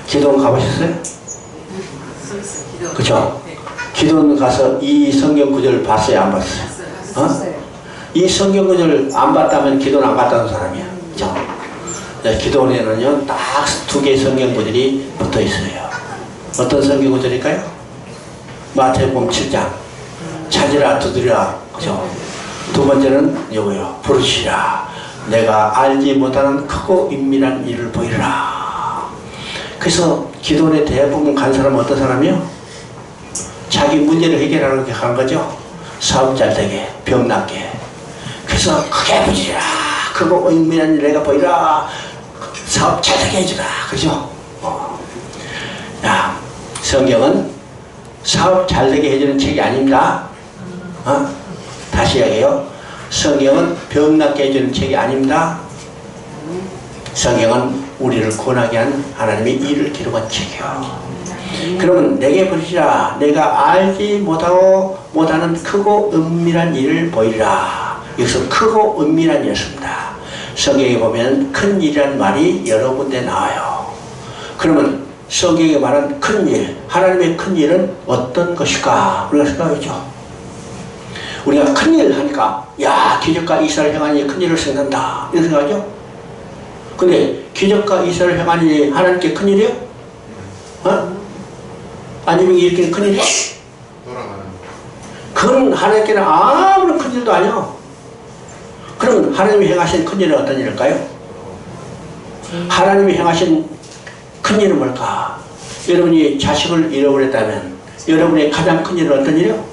Speaker 1: 기도원 가보셨어요? 그쵸? 기도원 가서 이 성경 구절을 봤어요? 안 봤어요? 어? 이 성경 구절을 안 봤다면 기도는 안 봤다는 사람이야. 그쵸? 기도원에는요, 딱 두 개의 성경 구절이 붙어 있어요. 어떤 성경 구절일까요? 마태복음 7장. 찾으라, 두드리라. 그죠? 두 번째는 요거요. 부르시라. 내가 알지 못하는 크고 은밀한 일을 보이라. 그래서 기도원에 대부분 간 사람은 어떤 사람이요? 자기 문제를 해결하는 게 간 거죠. 사업 잘 되게, 병 낫게. 그래서 크게 부르시라. 크고 은밀한 일 내가 보이라. 사업 잘 되게 해주라. 그죠? 야, 성경은 사업 잘 되게 해주는 책이 아닙니다. 다시 이야기해요. 성경은 병 낫게 해주는 책이 아닙니다. 성경은 우리를 권하게 한 하나님의 일을 기록한 책이요. 그러면 내게 부르시라. 내가 알지 못하는 크고 은밀한 일을 보이라. 여기서 크고 은밀한 일이었습니다. 성경에 보면 큰 일이라는 말이 여러 군데 나와요. 그러면 성경에 말한 큰 일, 하나님의 큰 일은 어떤 것일까? 우리가 생각하죠. 우리가 큰 일을 하니까 야, 기적과 이스라엘 행한 일이 큰 일을 생각한다 이렇게 생각하죠. 근데 기적과 이스라엘 행한 일이 하나님께 큰 일이에요? 아니면 이렇게 큰 일이에요? 그건 하나님께는 아무런 큰 일도 아니요. 그러면 하나님이 행하신 큰 일은 어떤 일일까요? 하나님이 행하신 큰 일은 뭘까? 여러분이 자식을 잃어버렸다면 여러분의 가장 큰 일은 어떤 일이요?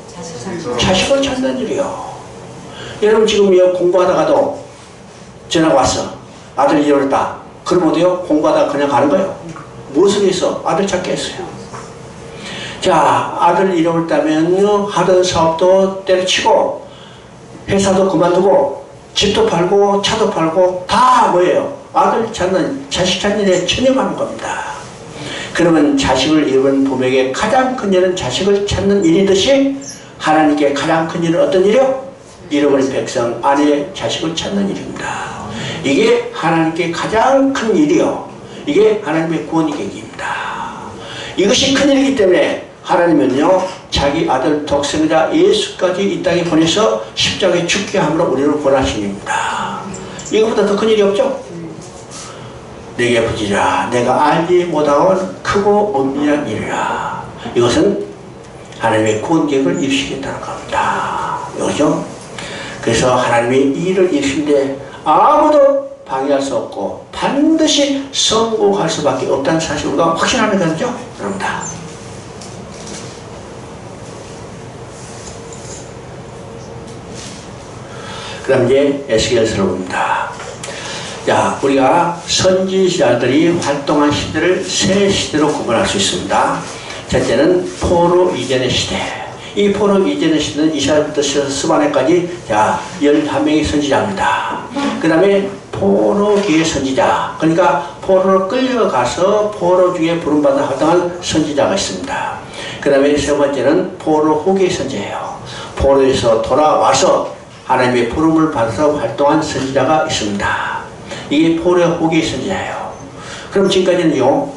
Speaker 1: 자식을 찾는 일이요. 여러분 지금 공부하다가도 전화가 왔어. 아들 잃어버렸다. 그럼 어때요? 공부하다가 그냥 가는 거예요. 무슨 일 있어? 아들 찾게 했어요. 자, 아들 잃어버렸다면 하던 사업도 때려치고 회사도 그만두고 집도 팔고 차도 팔고 다 뭐예요? 아들 찾는, 자식 찾는 일에 전념하는 겁니다. 그러면 자식을 잃은 부모에게 가장 큰 일은 자식을 찾는 일이듯이 하나님께 가장 큰 일은 어떤 일이요? 잃어버린 백성 아내 자식을 찾는 일입니다. 이게 하나님께 가장 큰 일이요. 이게 하나님의 구원의 계기입니다. 이것이 큰 일이기 때문에 하나님은요, 자기 아들 독생자 예수까지 이 땅에 보내서 십자가에 죽게 함으로 우리를 구원하신 일입니다. 이것보다 더 큰 일이 없죠? 내게 부르짖으라. 내가 알지 못하는 크고 은밀한 일이라. 이것은 하나님의 구원 계획을 이루시겠다는 겁니다. 그렇죠? 그래서 하나님의 일을 이루시는데 아무도 방해할 수 없고 반드시 성공할 수밖에 없다는 사실을 우리가 확신하는 거죠? 그럽니다. 그 다음 이제 에스겔서를 봅니다. 자, 우리가 선지자들이 활동한 시대를 세 시대로 구분할 수 있습니다. 첫째는 포로 이전의 시대. 이 포로 이전의 시대는 이스라엘부터 스바네까지 자 11명의 선지자입니다. 그 다음에 포로기의 선지자, 그러니까 포로로 끌려가서 포로 중에 부름받아 활동한 선지자가 있습니다. 그 다음에 세 번째는 포로 후기의 선지자예요. 포로에서 돌아와서 하나님의 부름을 받아서 활동한 선지자가 있습니다. 이게 포로의 후기의 선지자예요. 그럼 지금까지는요,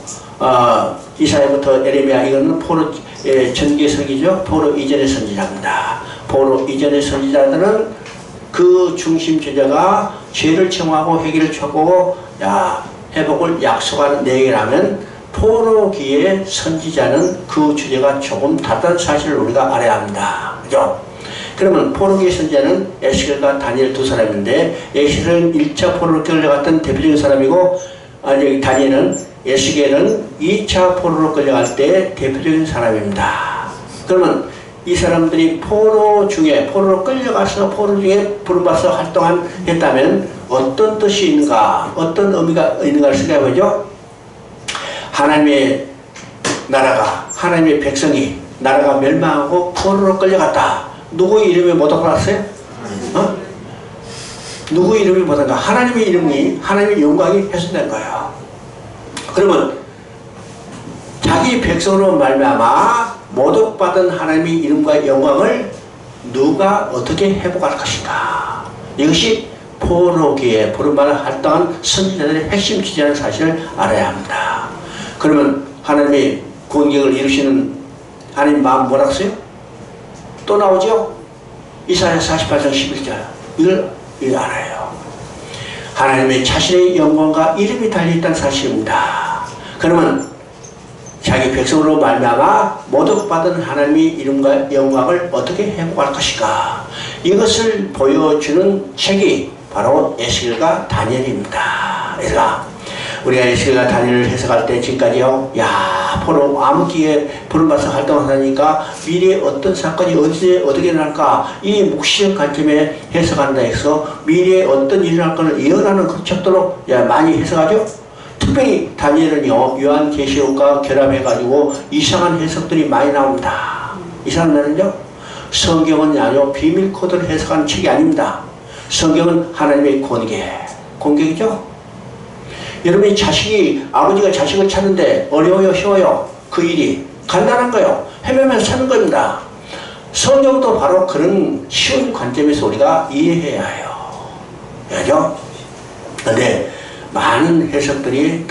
Speaker 1: 이사야부터 에레미야, 이거는 포로 전기의 선지죠. 포로 이전의 선지자입니다. 포로 이전의 선지자들은 그 중심 주제가 죄를 청하고 회개를 청하고 회복을 약속하는 내용이라면 포로기의 선지자는 그 주제가 조금 다른 사실을 우리가 알아야 합니다. 그죠? 그러면 포로기의 선지자는 에스겔과 다니엘 두 사람인데 에스겔은 1차 포로로 끌려갔던 대표적인 사람이고 여기 다니엘은 에스겔은 2차 포로로 끌려갈 때 대표적인 사람입니다. 그러면 이 사람들이 포로로 끌려가서 포로 중에 부름받아서 활동했다면 어떤 뜻이 있는가, 어떤 의미가 있는가를 생각해보죠. 하나님의 나라가, 하나님의 백성이, 나라가 멸망하고 포로로 끌려갔다. 누구의 이름이 못 받았어요? 누구 이름이 뭐든가 하나님의 이름이, 하나님의 영광이 훼손된 거예요. 그러면 자기 백성으로 말미암아 모독받은 하나님의 이름과 영광을 누가 어떻게 회복할 것인가. 이것이 포로기에 부름받아 활동한 선지자들의 핵심 주제라는 사실을 알아야 합니다. 그러면 하나님의 공격을 이루시는 하나님 마음 뭐라고 써요? 또 나오죠? 이사야 48장 11절. 이걸 알아요. 하나님의 자신의 영광과 이름이 달려있다는 사실입니다. 그러면 자기 백성으로 말미암아 모독받은 하나님의 이름과 영광을 어떻게 회복할 것인가. 이것을 보여주는 책이 바로 에스겔과 다니엘입니다. 그러니까 우리가 에스겔과 다니엘을 해석할 때 지금까지요, 포로 암흑기에 부름받아서 활동하니까 미래에 어떤 사건이 어떻게 일어날까, 이 묵시적 관점에 해석한다 해서 미래에 어떤 일이 일어날 것을 예언하는 그 책도로 많이 해석하죠. 특별히 다니엘은요, 요한계시록과 결합해가지고 이상한 해석들이 많이 나옵니다. 이상한 말은요, 성경은 아니요 비밀 코드를 해석하는 책이 아닙니다. 성경은 하나님의 공격이죠. 여러분이 아버지가 자식을 찾는데 어려워요, 쉬워요? 그 일이 간단한 거요. 헤매면서 찾는 겁니다. 성경도 바로 그런 쉬운 관점에서 우리가 이해해야 해요. 알죠? 그런데 많은 해석들이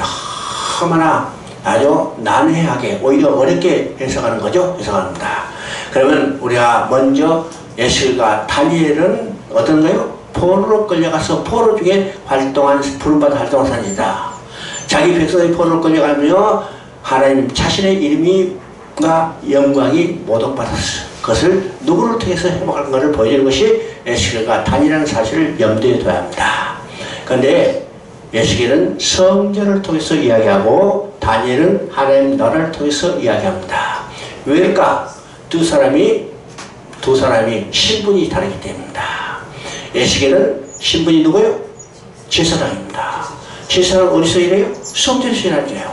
Speaker 1: 너무나 아주 난해하게, 오히려 어렵게 해석하는 거죠. 해석합니다. 그러면 우리가 먼저 에스겔과 다니엘은 어떤가요? 포로로 끌려가서 포로 중에 부름받은 활동한 사람이다. 자기 백성의 포로로 끌려가며 하나님 자신의 이름과 영광이 모독받았어. 그것을 누구를 통해서 회복할 것을 보여주는 것이 에스겔과 다니엘이라는 사실을 염두에 둬야 합니다. 그런데 에스겔은 성전을 통해서 이야기하고 다니엘은 하나님 나라를 통해서 이야기합니다. 왜일까? 두 사람이 신분이 다르기 때문입니다. 에스겔은 신분이 누구예요? 제사장입니다. 제사장은 어디서 일해요? 성전에서 일해요.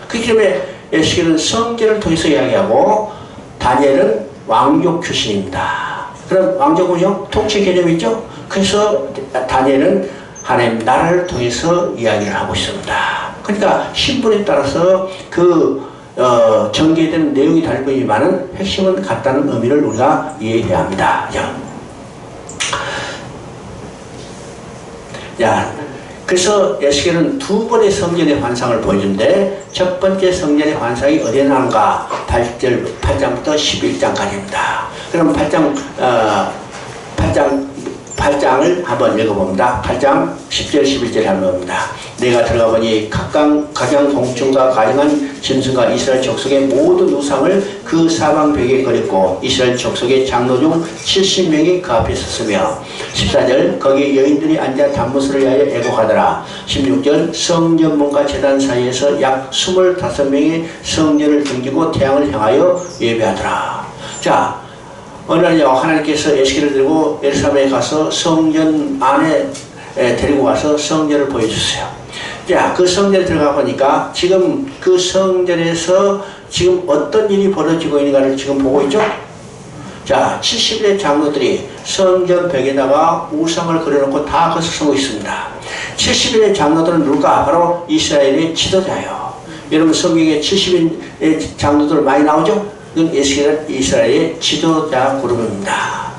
Speaker 1: 그렇기 때문에 에스겔은 성전을 통해서 이야기하고 다니엘은 왕족 출신입니다. 그럼 왕족은요? 통치 개념이 있죠? 그래서 다니엘은 하나님 나라를 통해서 이야기를 하고 있습니다. 그러니까 신분에 따라서 전개되는 내용이 다를 뿐이지만 핵심은 같다는 의미를 우리가 이해해야 합니다. 그래서 에스겔은 두 번의 성전의 환상을 보여주는데 첫 번째 성전의 환상이 어디에 나오는가? 8장부터 11장까지입니다. 그럼 8장을 한번 읽어봅니다. 8장 10절 11절 한번 봅니다. 내가 들어가 보니 각각 공중과 가정한 짐승과 이스라엘 족속의 모든 우상을 그 사방벽에 그렸고 이스라엘 족속의 장로 중 70명이 그 앞에 섰으며 14절 거기 여인들이 앉아 단무스를 위하여 애곡하더라. 16절 성전문과 제단 사이에서 약 25명이 성전을 등지고 태양을 향하여 예배하더라. 자, 어느 날요 하나님께서 에스겔을 들고 예루살렘에 가서 성전 안에 데리고 와서 성전을 보여주세요. 자, 그 성전에 들어가 보니까 지금 그 성전에서 지금 어떤 일이 벌어지고 있는가를 지금 보고 있죠. 자, 70의 장로들이 성전 벽에다가 우상을 그려놓고 다 그것을 쓰고 있습니다. 70의 장로들은 누가? 바로 이스라엘의 지도자예요. 여러분 성경에 70의 장로들 많이 나오죠? 이건 이스라엘의 지도자 그룹입니다.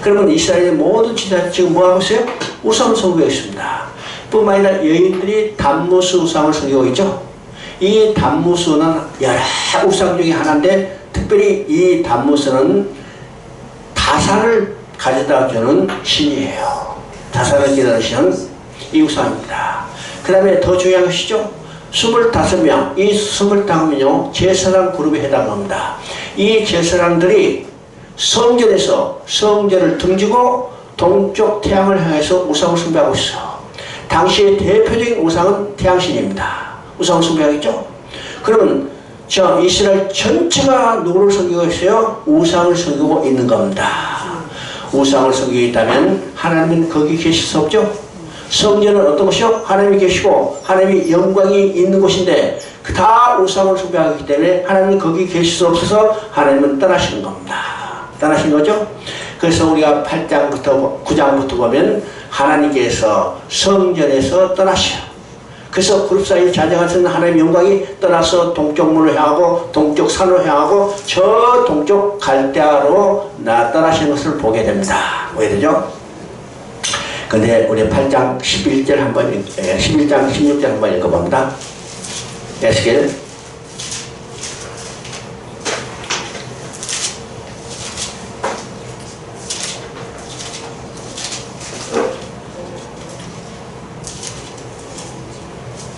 Speaker 1: 그러면 이스라엘의 모든 지도자 지금 뭐하고 있어요? 우상을 섬기고 있습니다. 뿐만 아니라 여인들이 단무스 우상을 섬기고 있죠. 이 단무스는 여러 우상 중에 하나인데 특별히 이 단무스는 다산을 가져다 주는 신이에요. 다산을 기다리는 신은 이 우상입니다. 그 다음에 더 중요한 것이죠. 25명, 이 25명은요 제사장 그룹에 해당합니다. 이 제사장들이 성전에서 성전을 등지고 동쪽 태양을 향해서 우상을 숭배하고 있어. 당시의 대표적인 우상은 태양신입니다. 우상을 숭배하겠죠? 그러면 저 이스라엘 전체가 누구를 섬기고 있어요? 우상을 섬기고 있는 겁니다. 우상을 섬기고 있다면 하나님은 거기 계실 수 없죠? 성전은 어떤 곳이요? 하나님이 계시고 하나님이 영광이 있는 곳인데 그 다 우상을 숭배하기 때문에 하나님은 거기 계실 수 없어서 하나님은 떠나시는 겁니다. 떠나신 거죠? 그래서 우리가 8장부터 9장부터 보면 하나님께서 성전에서 떠나셔요. 그래서 그룹 사이에 자정하시는 하나님의 영광이 떠나서 동쪽 문을 향하고 동쪽 산으로 향하고 저 동쪽 갈대아로 떠나시는 것을 보게 됩니다. 보게 되죠? 근데 우리 8장 11절 한번 11장 16절 한번 읽어봅니다. 에스겔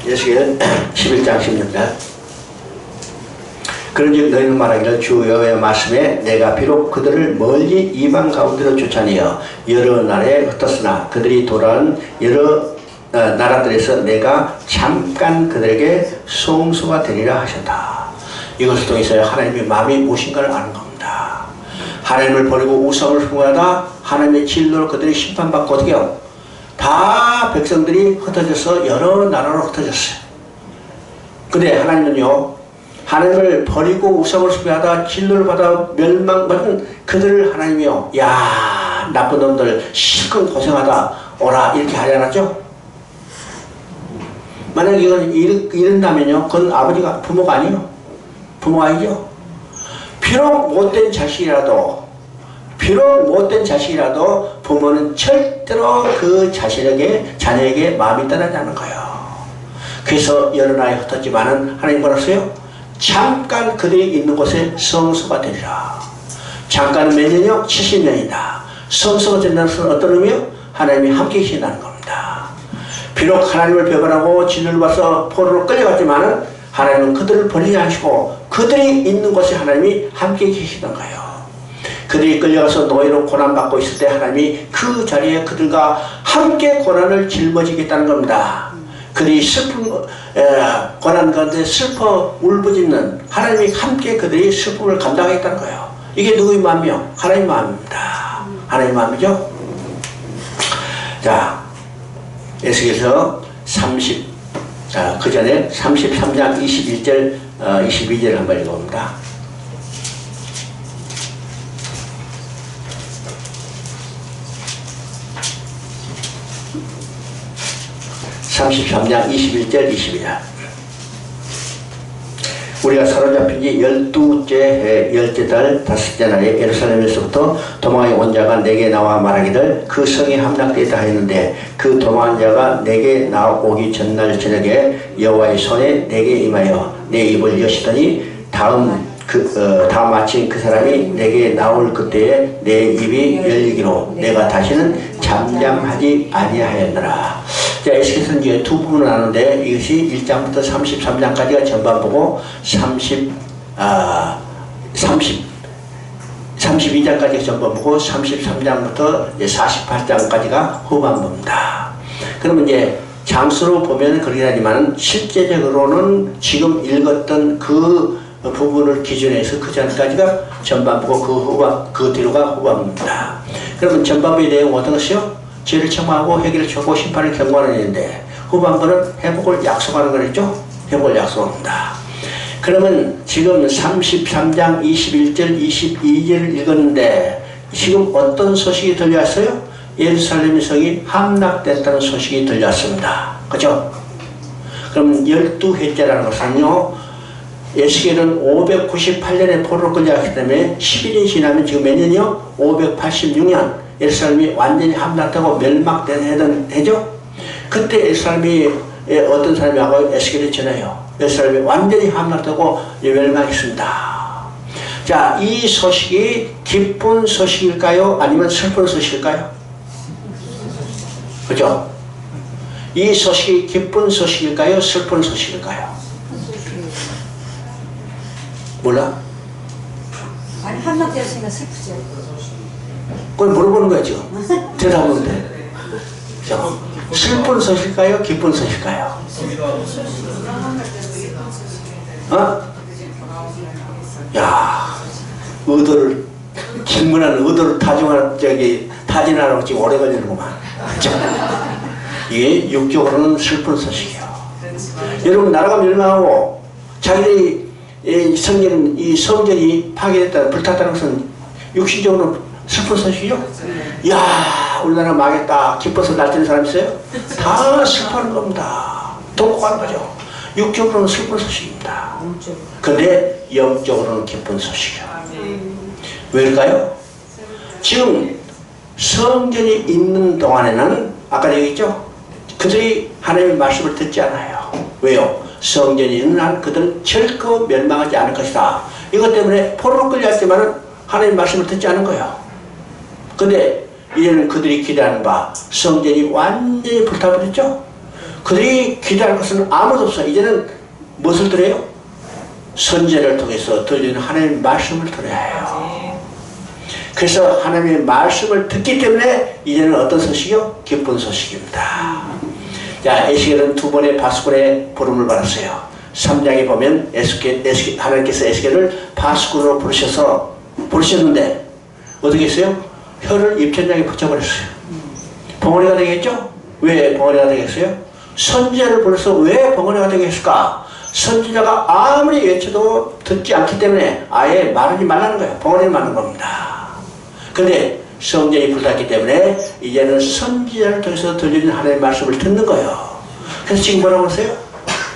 Speaker 1: 에스겔 11장 16절 그런즉 너희는 말하기를 주 여호와의 말씀에 내가 비록 그들을 멀리 이방 가운데로 쫓아내어 여러 나라에 흩었으나 그들이 돌아온 여러 나라들에서 내가 잠깐 그들에게 송수가 되리라 하셨다. 이것을 통해서 하나님의 마음이 무엇인가를 아는 겁니다. 하나님을 버리고 우상을 숭배하다 하나님의 진노로 그들이 심판받고 어떻게 해요? 다 백성들이 흩어져서 여러 나라로 흩어졌어요. 근데 하나님은요, 하나님을 버리고 우상을 숭배하다 진노를 받아 멸망받은 그들을 하나님이요, 야 나쁜 놈들 실컷 고생하다 오라 이렇게 하지 않았죠? 만약 이건 이런다면요, 그건 아버지가 부모가 아니에요. 부모가 아니죠. 비록 못된 자식이라도 부모는 절대로 그 자녀에게 마음이 떠나지 않는 거예요. 그래서 여러 나라에 흩었지만은 하나님 뭐라어요? 잠깐 그들이 있는 곳에 성소가 되리라. 잠깐은 몇 년이요? 70년이다. 성소가 된다는 것은 어떤 의미요? 하나님이 함께 계신다는 겁니다. 비록 하나님을 배반하고 진노를 받아서 포로로 끌려갔지만은 하나님은 그들을 버리지 않으시고 그들이 있는 곳에 하나님이 함께 계시던 거예요. 그들이 끌려가서 노예로 고난받고 있을 때 하나님이 그 자리에 그들과 함께 고난을 짊어지겠다는 겁니다. 그들이 슬픈 고난 가운데 슬퍼 울부짖는 하나님이 함께 그들이 슬픔을 감당하겠다는 거예요. 이게 누구의 마음이요? 하나님의 마음입니다. 하나님의 마음이죠? 자, 에스겔서 그 전에 33장 21절 22절 한번 읽어봅니다. 33장 21절 22절 우리가 사로잡힌 지 12째 해 10째 달 5째 날에 예루살렘에서부터 도망하여 온 자가 내게 나와 말하기를 그 성이 함락되었다 하였는데 그 도망한 자가 내게 나오기 전날 저녁에 여호와의 손에 내게 임하여 내 입을 여시더니 다음 아침 그 사람이 내게 나올 그때에 내 입이 열리기로 내가 다시는 잠잠하지 아니하였노라. 자, 에스겔서는 이제 두 부분을 나누는데 이것이 1장부터 33장까지가 전반 보고 32장까지가 전반 보고 33장부터 48장까지가 후반부입니다. 그러면 이제 장수로 보면 그러긴 하지만 실제적으로는 지금 읽었던 그 부분을 기준해서 그 전까지가 전반부고 그 뒤로가 후반부입니다. 그러면 전반부의 내용은 어떤 것이요? 죄를 청하고 회개를 청하고 심판을 경고하는 일인데 후반부는 회복을 약속하는 거랬죠? 회복을 약속합니다. 그러면 지금 33장 21절 22절을 읽었는데 지금 어떤 소식이 들려왔어요? 예루살렘 성이 함락됐다는 소식이 들려왔습니다. 그죠? 그럼 12회째라는 것은요, 에스겔은 598년에 포로로 끌려갔기 때문에 11년이 지나면 지금 몇 년이요? 586년 예루살렘이 완전히 함락되고 멸망된 해죠? 그때 예루살렘이 어떤 사람이 하고 에스겔이 전해요. 예루살렘이 완전히 함락되고 멸망했습니다. 자, 이 소식이 기쁜 소식일까요? 아니면 슬픈 소식일까요? 그죠? 이 소식이 기쁜 소식일까요? 슬픈 소식일까요? 몰라?
Speaker 2: 아니, 함락되었으니까 슬프죠.
Speaker 1: 그걸 물어보는 거야 지금. 대답하면 돼. 슬픈 소식일까요? 기쁜 소식일까요? 어? 야, 의도를 질문하는 의도를 타진하라고 지금 오래 걸리는구만. 이게 육적으로는 슬픈 소식이에요. 여러분, 나라가 멸망하고 자기들이 이 성전이 파괴됐다, 불탔다는 것은 육신적으로 슬픈 소식이죠. 야, 우리나라 망했다 기뻐서 날뛰는 사람 있어요? 다 슬퍼하는 겁니다. 통곡하는 거죠. 육적으로는 슬픈 소식입니다. 근데 영적으로는 기쁜 소식이죠. 왜일까요? 지금 성전이 있는 동안에는 아까 얘기했죠? 그들이 하나님의 말씀을 듣지 않아요. 왜요? 성전이 있는 한 그들은 결코 멸망하지 않을 것이다. 이것 때문에 포로로 끌려왔지만 하나님의 말씀을 듣지 않은 거예요. 근데 이제는 그들이 기대하는 바 성전이 완전히 불타버렸죠? 그들이 기대할 것은 아무도 없어요. 이제는 무엇을 들어요? 선제를 통해서 들리는 하나님의 말씀을 들어야 해요. 그래서 하나님의 말씀을 듣기 때문에 이제는 어떤 소식이요? 기쁜 소식입니다. 자, 에스겔은 두 번의 파수꾼의 부름을 받았어요. 3장에 보면 하나님께서 에스겔을 파수꾼으로 부르셨는데 어떻게 했어요? 혀를 입천장에 붙여버렸어요. 벙어리가 되겠죠? 왜 벙어리가 되겠어요? 선지자를 불러서 왜 벙어리가 되겠을까? 선지자가 아무리 외쳐도 듣지 않기 때문에 아예 말하지 말라는 거예요. 벙어리를 말하는 겁니다. 근데 성전이 불탔기 때문에 이제는 선지자를 통해서 들리는 하나님의 말씀을 듣는 거예요. 그래서 지금 뭐라고 하세요?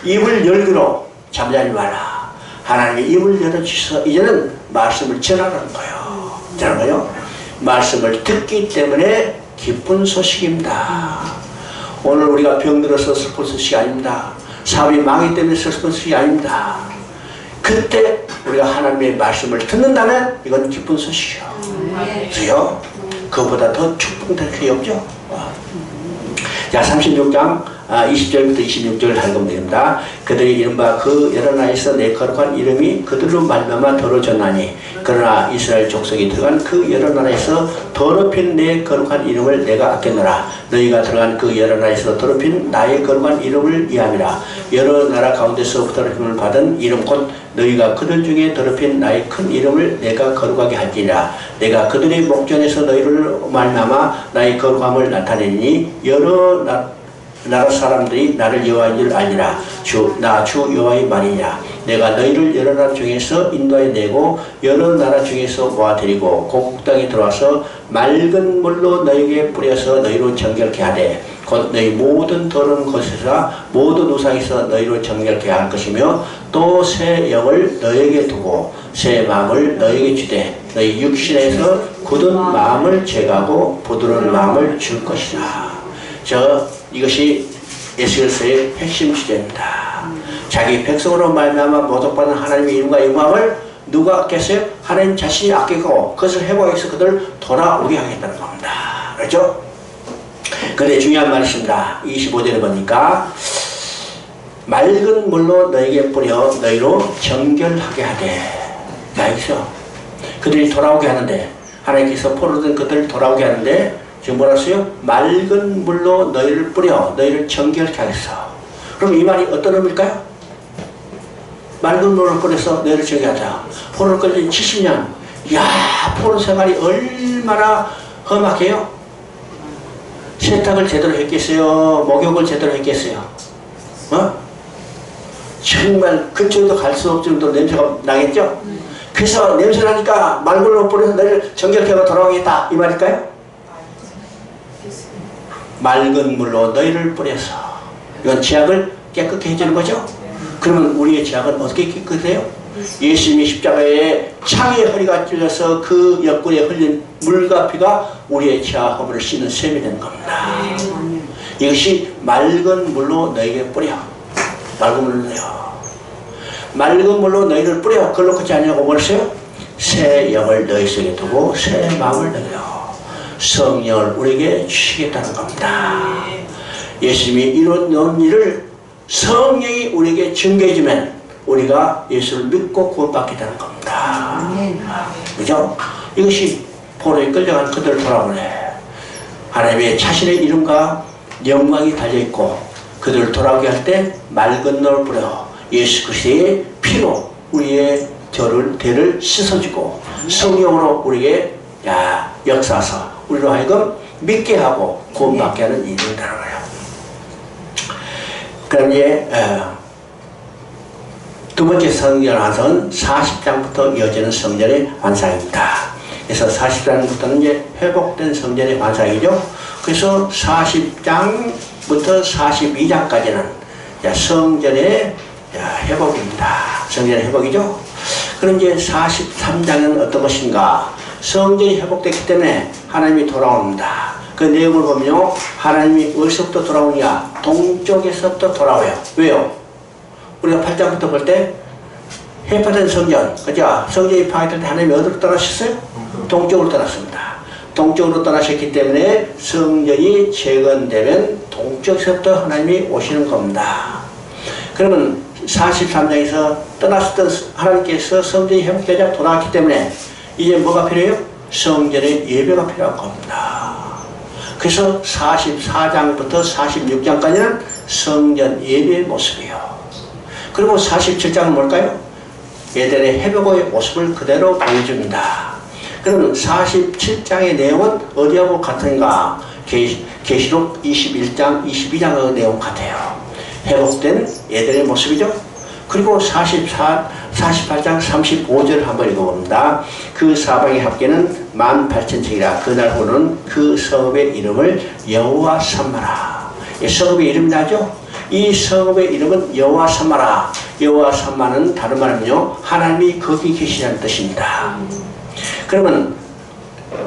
Speaker 1: 입을 열기로 잠자지 마라. 하나님의 입을 열어주셔서 이제는 말씀을 전하라는 거예요. 전하는 거예요. 말씀을 듣기 때문에 기쁜 소식입니다. 오늘 우리가 병들어서 슬픈 소식이 아닙니다. 사업이 망하기 때문에 슬픈 소식이 아닙니다. 그때 우리가 하나님의 말씀을 듣는다면 이건 기쁜 소식이요. 그래요? 그보다 더 축복될 게 없죠. 자, 36장 20절부터 26절 읽으면 됩니다. 그들이 이른바 그 여러 나라에서 내 거룩한 이름이 그들로 말미암아 더러워졌나니 그러나 이스라엘 족속이 들어간 그 여러 나라에서 더럽힌 내 거룩한 이름을 내가 아꼈노라. 너희가 들어간 그 여러 나라에서 더럽힌 나의 거룩한 이름을 이함이라. 여러 나라 가운데서 더럽힘을 받은 이름 곧 너희가 그들 중에 더럽힌 나의 큰 이름을 내가 거룩하게 할지니라. 내가 그들의 목전에서 너희를 말미암아 나의 거룩함을 나타내니 여러 나라 사람들이 나를 여호와인 줄 알리라. 나 주 여호와의 말이냐. 내가 너희를 여러 나라 중에서 인도해 내고 여러 나라 중에서 모아들이고 곡국 땅에 들어와서 맑은 물로 너희에게 뿌려서 너희로 정결케 하되 곧 너희 모든 더러운 것에서 모든 우상에서 너희로 정결케 할 것이며 또 새 영을 너희에게 두고 새 마음을 너희에게 주되 너희 육신에서 굳은 마음을 제거하고 부드러운 마음을 줄 것이라. 이것이 에스겔서의 핵심 주제입니다. 자기 백성으로 말미암아 모독받는 하나님의 이름과 영광을 누가 아꼈어요? 하나님 자신이 아끼고 그것을 회복해서 위해서 그들을 돌아오게 하겠다는 겁니다. 그렇죠? 근데 중요한 말이 있습니다. 25절에 보니까 맑은 물로 너에게 뿌려 너희로 정결하게 하되. 자, 여기서 그들이 돌아오게 하는데 하나님께서 포로된 그들을 돌아오게 하는데 지금 뭐라 했어요? 맑은 물로 너희를 뿌려 너희를 정결케 하겠어. 그럼 이 말이 어떤 의미일까요? 맑은 물을 뿌려서 너희를 정결하자. 포로를 끌린 70년. 이야, 포로 생활이 얼마나 험악해요? 세탁을 제대로 했겠어요? 목욕을 제대로 했겠어요? 정말 그쪽에도 갈 수 없을 정도로 냄새가 나겠죠? 그래서 냄새 나니까 맑은 물로 뿌려서 너희를 정결케 하고 돌아오겠다. 이 말일까요? 맑은 물로 너희를 뿌려서. 이건 지약을 깨끗게 해주는 거죠. 그러면 우리의 지약은 어떻게 깨끗해요? 예수님이 십자가에 창의 허리가 찔려서 그 옆구리에 흘린 물과 피가 우리의 지하 허물을 씻는 셈이 되는 겁니다. 이것이 맑은 물로 너희에게 뿌려. 맑은 물로 넣어요. 맑은 물로 너희를 뿌려. 그걸로 끝이 아니라고 뭘 써요? 새 영을 너희 속에 두고 새 마음을 넣어요. 성령을 우리에게 주시겠다는 겁니다. 예수님이 이룬 일을 성령이 우리에게 증거해주면 우리가 예수를 믿고 구원받겠다는 겁니다. 그죠? 이것이 포로에 끌려간 그들을 돌아보내. 하나님의 자신의 이름과 영광이 달려있고 그들을 돌아오게 할 때 맑은 너를 뿌려 예수 그리스도의 피로 우리의 대를 씻어주고 성령으로 우리에게 역사하사 우리로 하여금 믿게 하고 구원받게 하는 일이 된다는 거예요. 그럼 이제 두 번째 성전 완성은 40장부터 이어지는 성전의 완성입니다. 그래서 40장부터는 이제 회복된 성전의 완성이죠. 그래서 40장부터 42장까지는 성전의 회복입니다. 성전의 회복이죠. 그럼 이제 43장은 어떤 것인가? 성전이 회복됐기 때문에 하나님이 돌아옵니다. 그 내용을 보면요, 하나님이 어디서부터 돌아오냐? 동쪽에서부터 돌아와요. 왜요? 우리가 8장부터 볼 때 회복된 성전, 그죠? 성전이 파괴될 때 하나님이 어디로 떠나셨어요? 동쪽으로 떠났습니다. 동쪽으로 떠나셨기 때문에 성전이 재건되면 동쪽에서부터 하나님이 오시는 겁니다. 그러면 43장에서 떠났었던 하나님께서 성전이 회복되자 돌아왔기 때문에 이제 뭐가 필요해요? 성전의 예배가 필요한 겁니다. 그래서 44장부터 46장까지는 성전 예배의 모습이에요. 그리고 47장은 뭘까요? 예전의 회복의 모습을 그대로 보여줍니다. 그러면 47장의 내용은 어디하고 같은가? 계시록 21장, 22장의 내용 같아요. 회복된 예전의 모습이죠. 그리고 48장 35절 한번 읽어봅니다. 그 사방의 합계는 18,000척이라 그날 오는 그 성읍의 이름을 여호와 삼마라. 이 성읍의 이름이 나죠? 이 성읍의 이름은 여호와 삼마라. 여호와 삼마는 다른 말은요, 하나님이 거기 계시다는 뜻입니다. 그러면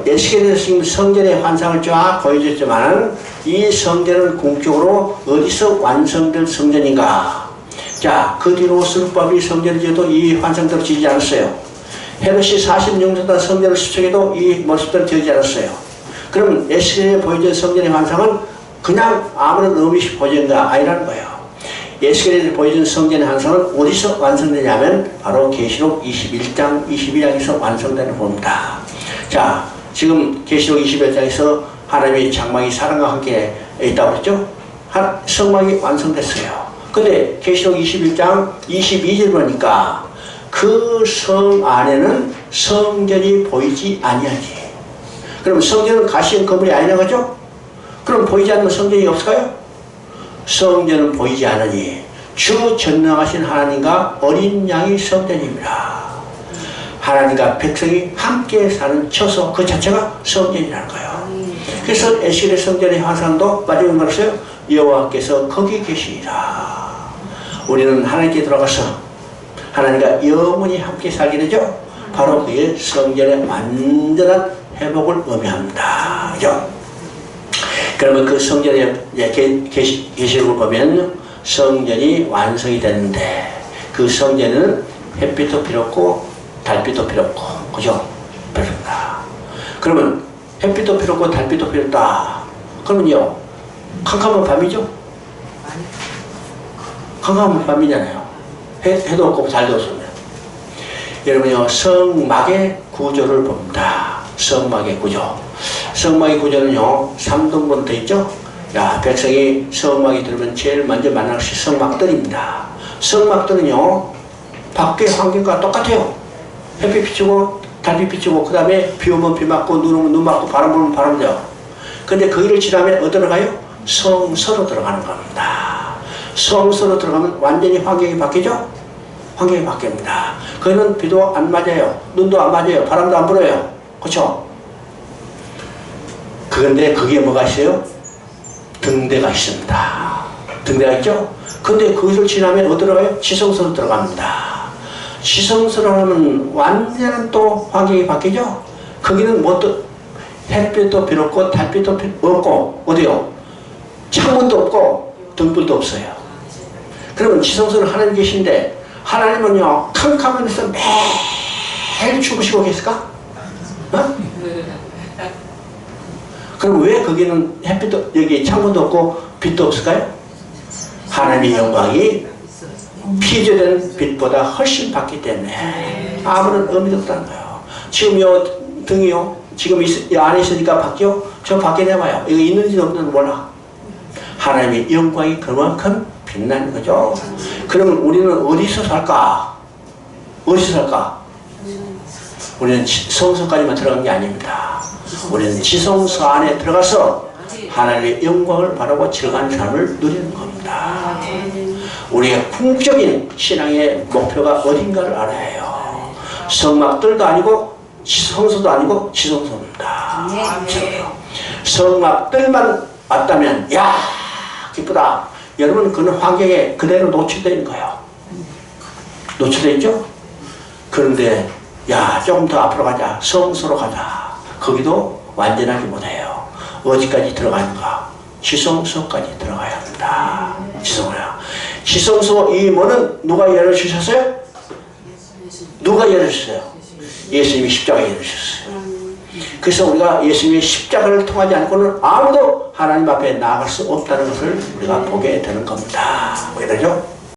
Speaker 1: 에스겔에서 지금 성전의 환상을 쫙 보여줬지만 이 성전은 궁극적으로 어디서 완성된 성전인가? 자, 그 뒤로 스룹바벨이 성전을 지어도 이 환상대로 지지 않았어요. 헤롯이 46년 동안 성전을 수축해도 이 모습대로 지지 않았어요. 그럼 에스겔에 보여준 성전의 환상은 그냥 아무런 의미 없이 보여준 게 아니라는 거예요. 에스겔에 보여준 성전의 환상은 어디서 완성되냐면 바로 계시록 21장, 22장에서 완성되는 겁니다. 자, 지금 계시록 21장에서 하나님의 장막이 사람과 함께 있다고 그랬죠? 성막이 완성됐어요. 근데 계시록 21장 22절 보니까 그 성 안에는 성전이 보이지 아니하지. 그럼 성전은 가시형 건물이 아니라 그죠? 그럼 보이지 않는 성전이 없을까요? 성전은 보이지 않으니 주 전능하신 하나님과 어린 양이 성전입니다. 하나님과 백성이 함께 사는 처소 그 자체가 성전이라는 거예요. 그래서 에스겔의 성전의 환상도 마지막에 말했어요. 여호와께서 거기 계시리라. 우리는 하나님께 들어가서 하나님과 영원히 함께 살게 되죠. 바로 그게 성전의 완전한 회복을 의미합니다. 그죠? 그러면 그 성전의 계시록을 보면 성전이 완성이 됐는데 그 성전에는 햇빛도 필요 없고 달빛도 필요 없고, 그죠? 그렇습니다. 그러면 햇빛도 필요 없고 달빛도 필요 없다. 그러면요, 캄캄한 밤이죠? 캄캄한 밤이잖아요. 해도 없고 달도 없으면. 여러분요, 성막의 구조를 봅니다. 성막의 구조. 성막의 구조는요, 3등분 되어 있죠? 야, 백성이 성막이 들으면 제일 먼저 만날 것이 성막들입니다. 성막들은요, 밖의 환경과 똑같아요. 햇빛 비추고, 달빛 비추고, 그 다음에 비 오면 비 맞고, 눈 오면 눈 맞고, 바람 불면 바람 돼요. 근데 거기를 지나면 어디로 가요? 성서로 들어가는 겁니다. 성서로 들어가면 완전히 환경이 바뀌죠? 환경이 바뀝니다. 거기는 비도 안 맞아요. 눈도 안 맞아요. 바람도 안 불어요. 그렇죠? 그런데 거기에 뭐가 있어요? 등대가 있습니다. 등대가 있죠? 근데 거기를 지나면 어디로 가요? 지성소로 들어갑니다. 지성소로 하면 완전한 또 환경이 바뀌죠? 거기는 뭐 또 햇빛도 필요 없고 달빛도 필요 없고 어디요? 창문도 없고 등불도 없어요. 그러면 지성소는 하나님 계신데 하나님은요 캄캄한 데서 매일 죽으시고 계실까? 어? 그럼 왜 거기는 햇빛도 여기 창문도 없고 빛도 없을까요? 하나님의 영광이 피조된 빛보다 훨씬 밝기 때문에 아무런 의미도 없다는 거예요. 지금 요 등이요 지금 이 안에 있으니까 밖이요? 저 밖에 내봐요. 이거 있는지 없는지 몰라. 하나님의 영광이 그만큼 빛나는 거죠. 그러면 우리는 어디서 살까? 어디서 살까? 우리는 성소까지만 들어간 게 아닙니다. 우리는 지성소 안에 들어가서 하나님의 영광을 바라고 즐거운 삶을 누리는 겁니다. 우리의 궁극적인 신앙의 목표가 어딘가를 알아야 해요. 성막들도 아니고 성소도 아니고 지성소입니다. 성막들만 왔다면 야 기쁘다. 여러분 그는 환경에 그대로 노출되어 있는 거예요. 노출되어 있죠? 그런데 야 조금 더 앞으로 가자. 성소로 가자. 거기도 완전하지 못해요. 어디까지 들어가는가? 지성소까지 들어가야 합니다. 지성소야. 지성소 이 문은 누가 열어주셨어요? 누가 열어주셨어요? 예수님이 십자가에 열어주셨어요. 그래서 우리가 예수님의 십자가를 통하지 않고는 아무도 하나님 앞에 나아갈 수 없다는 것을 우리가 보게 되는 겁니다. 왜 그러죠?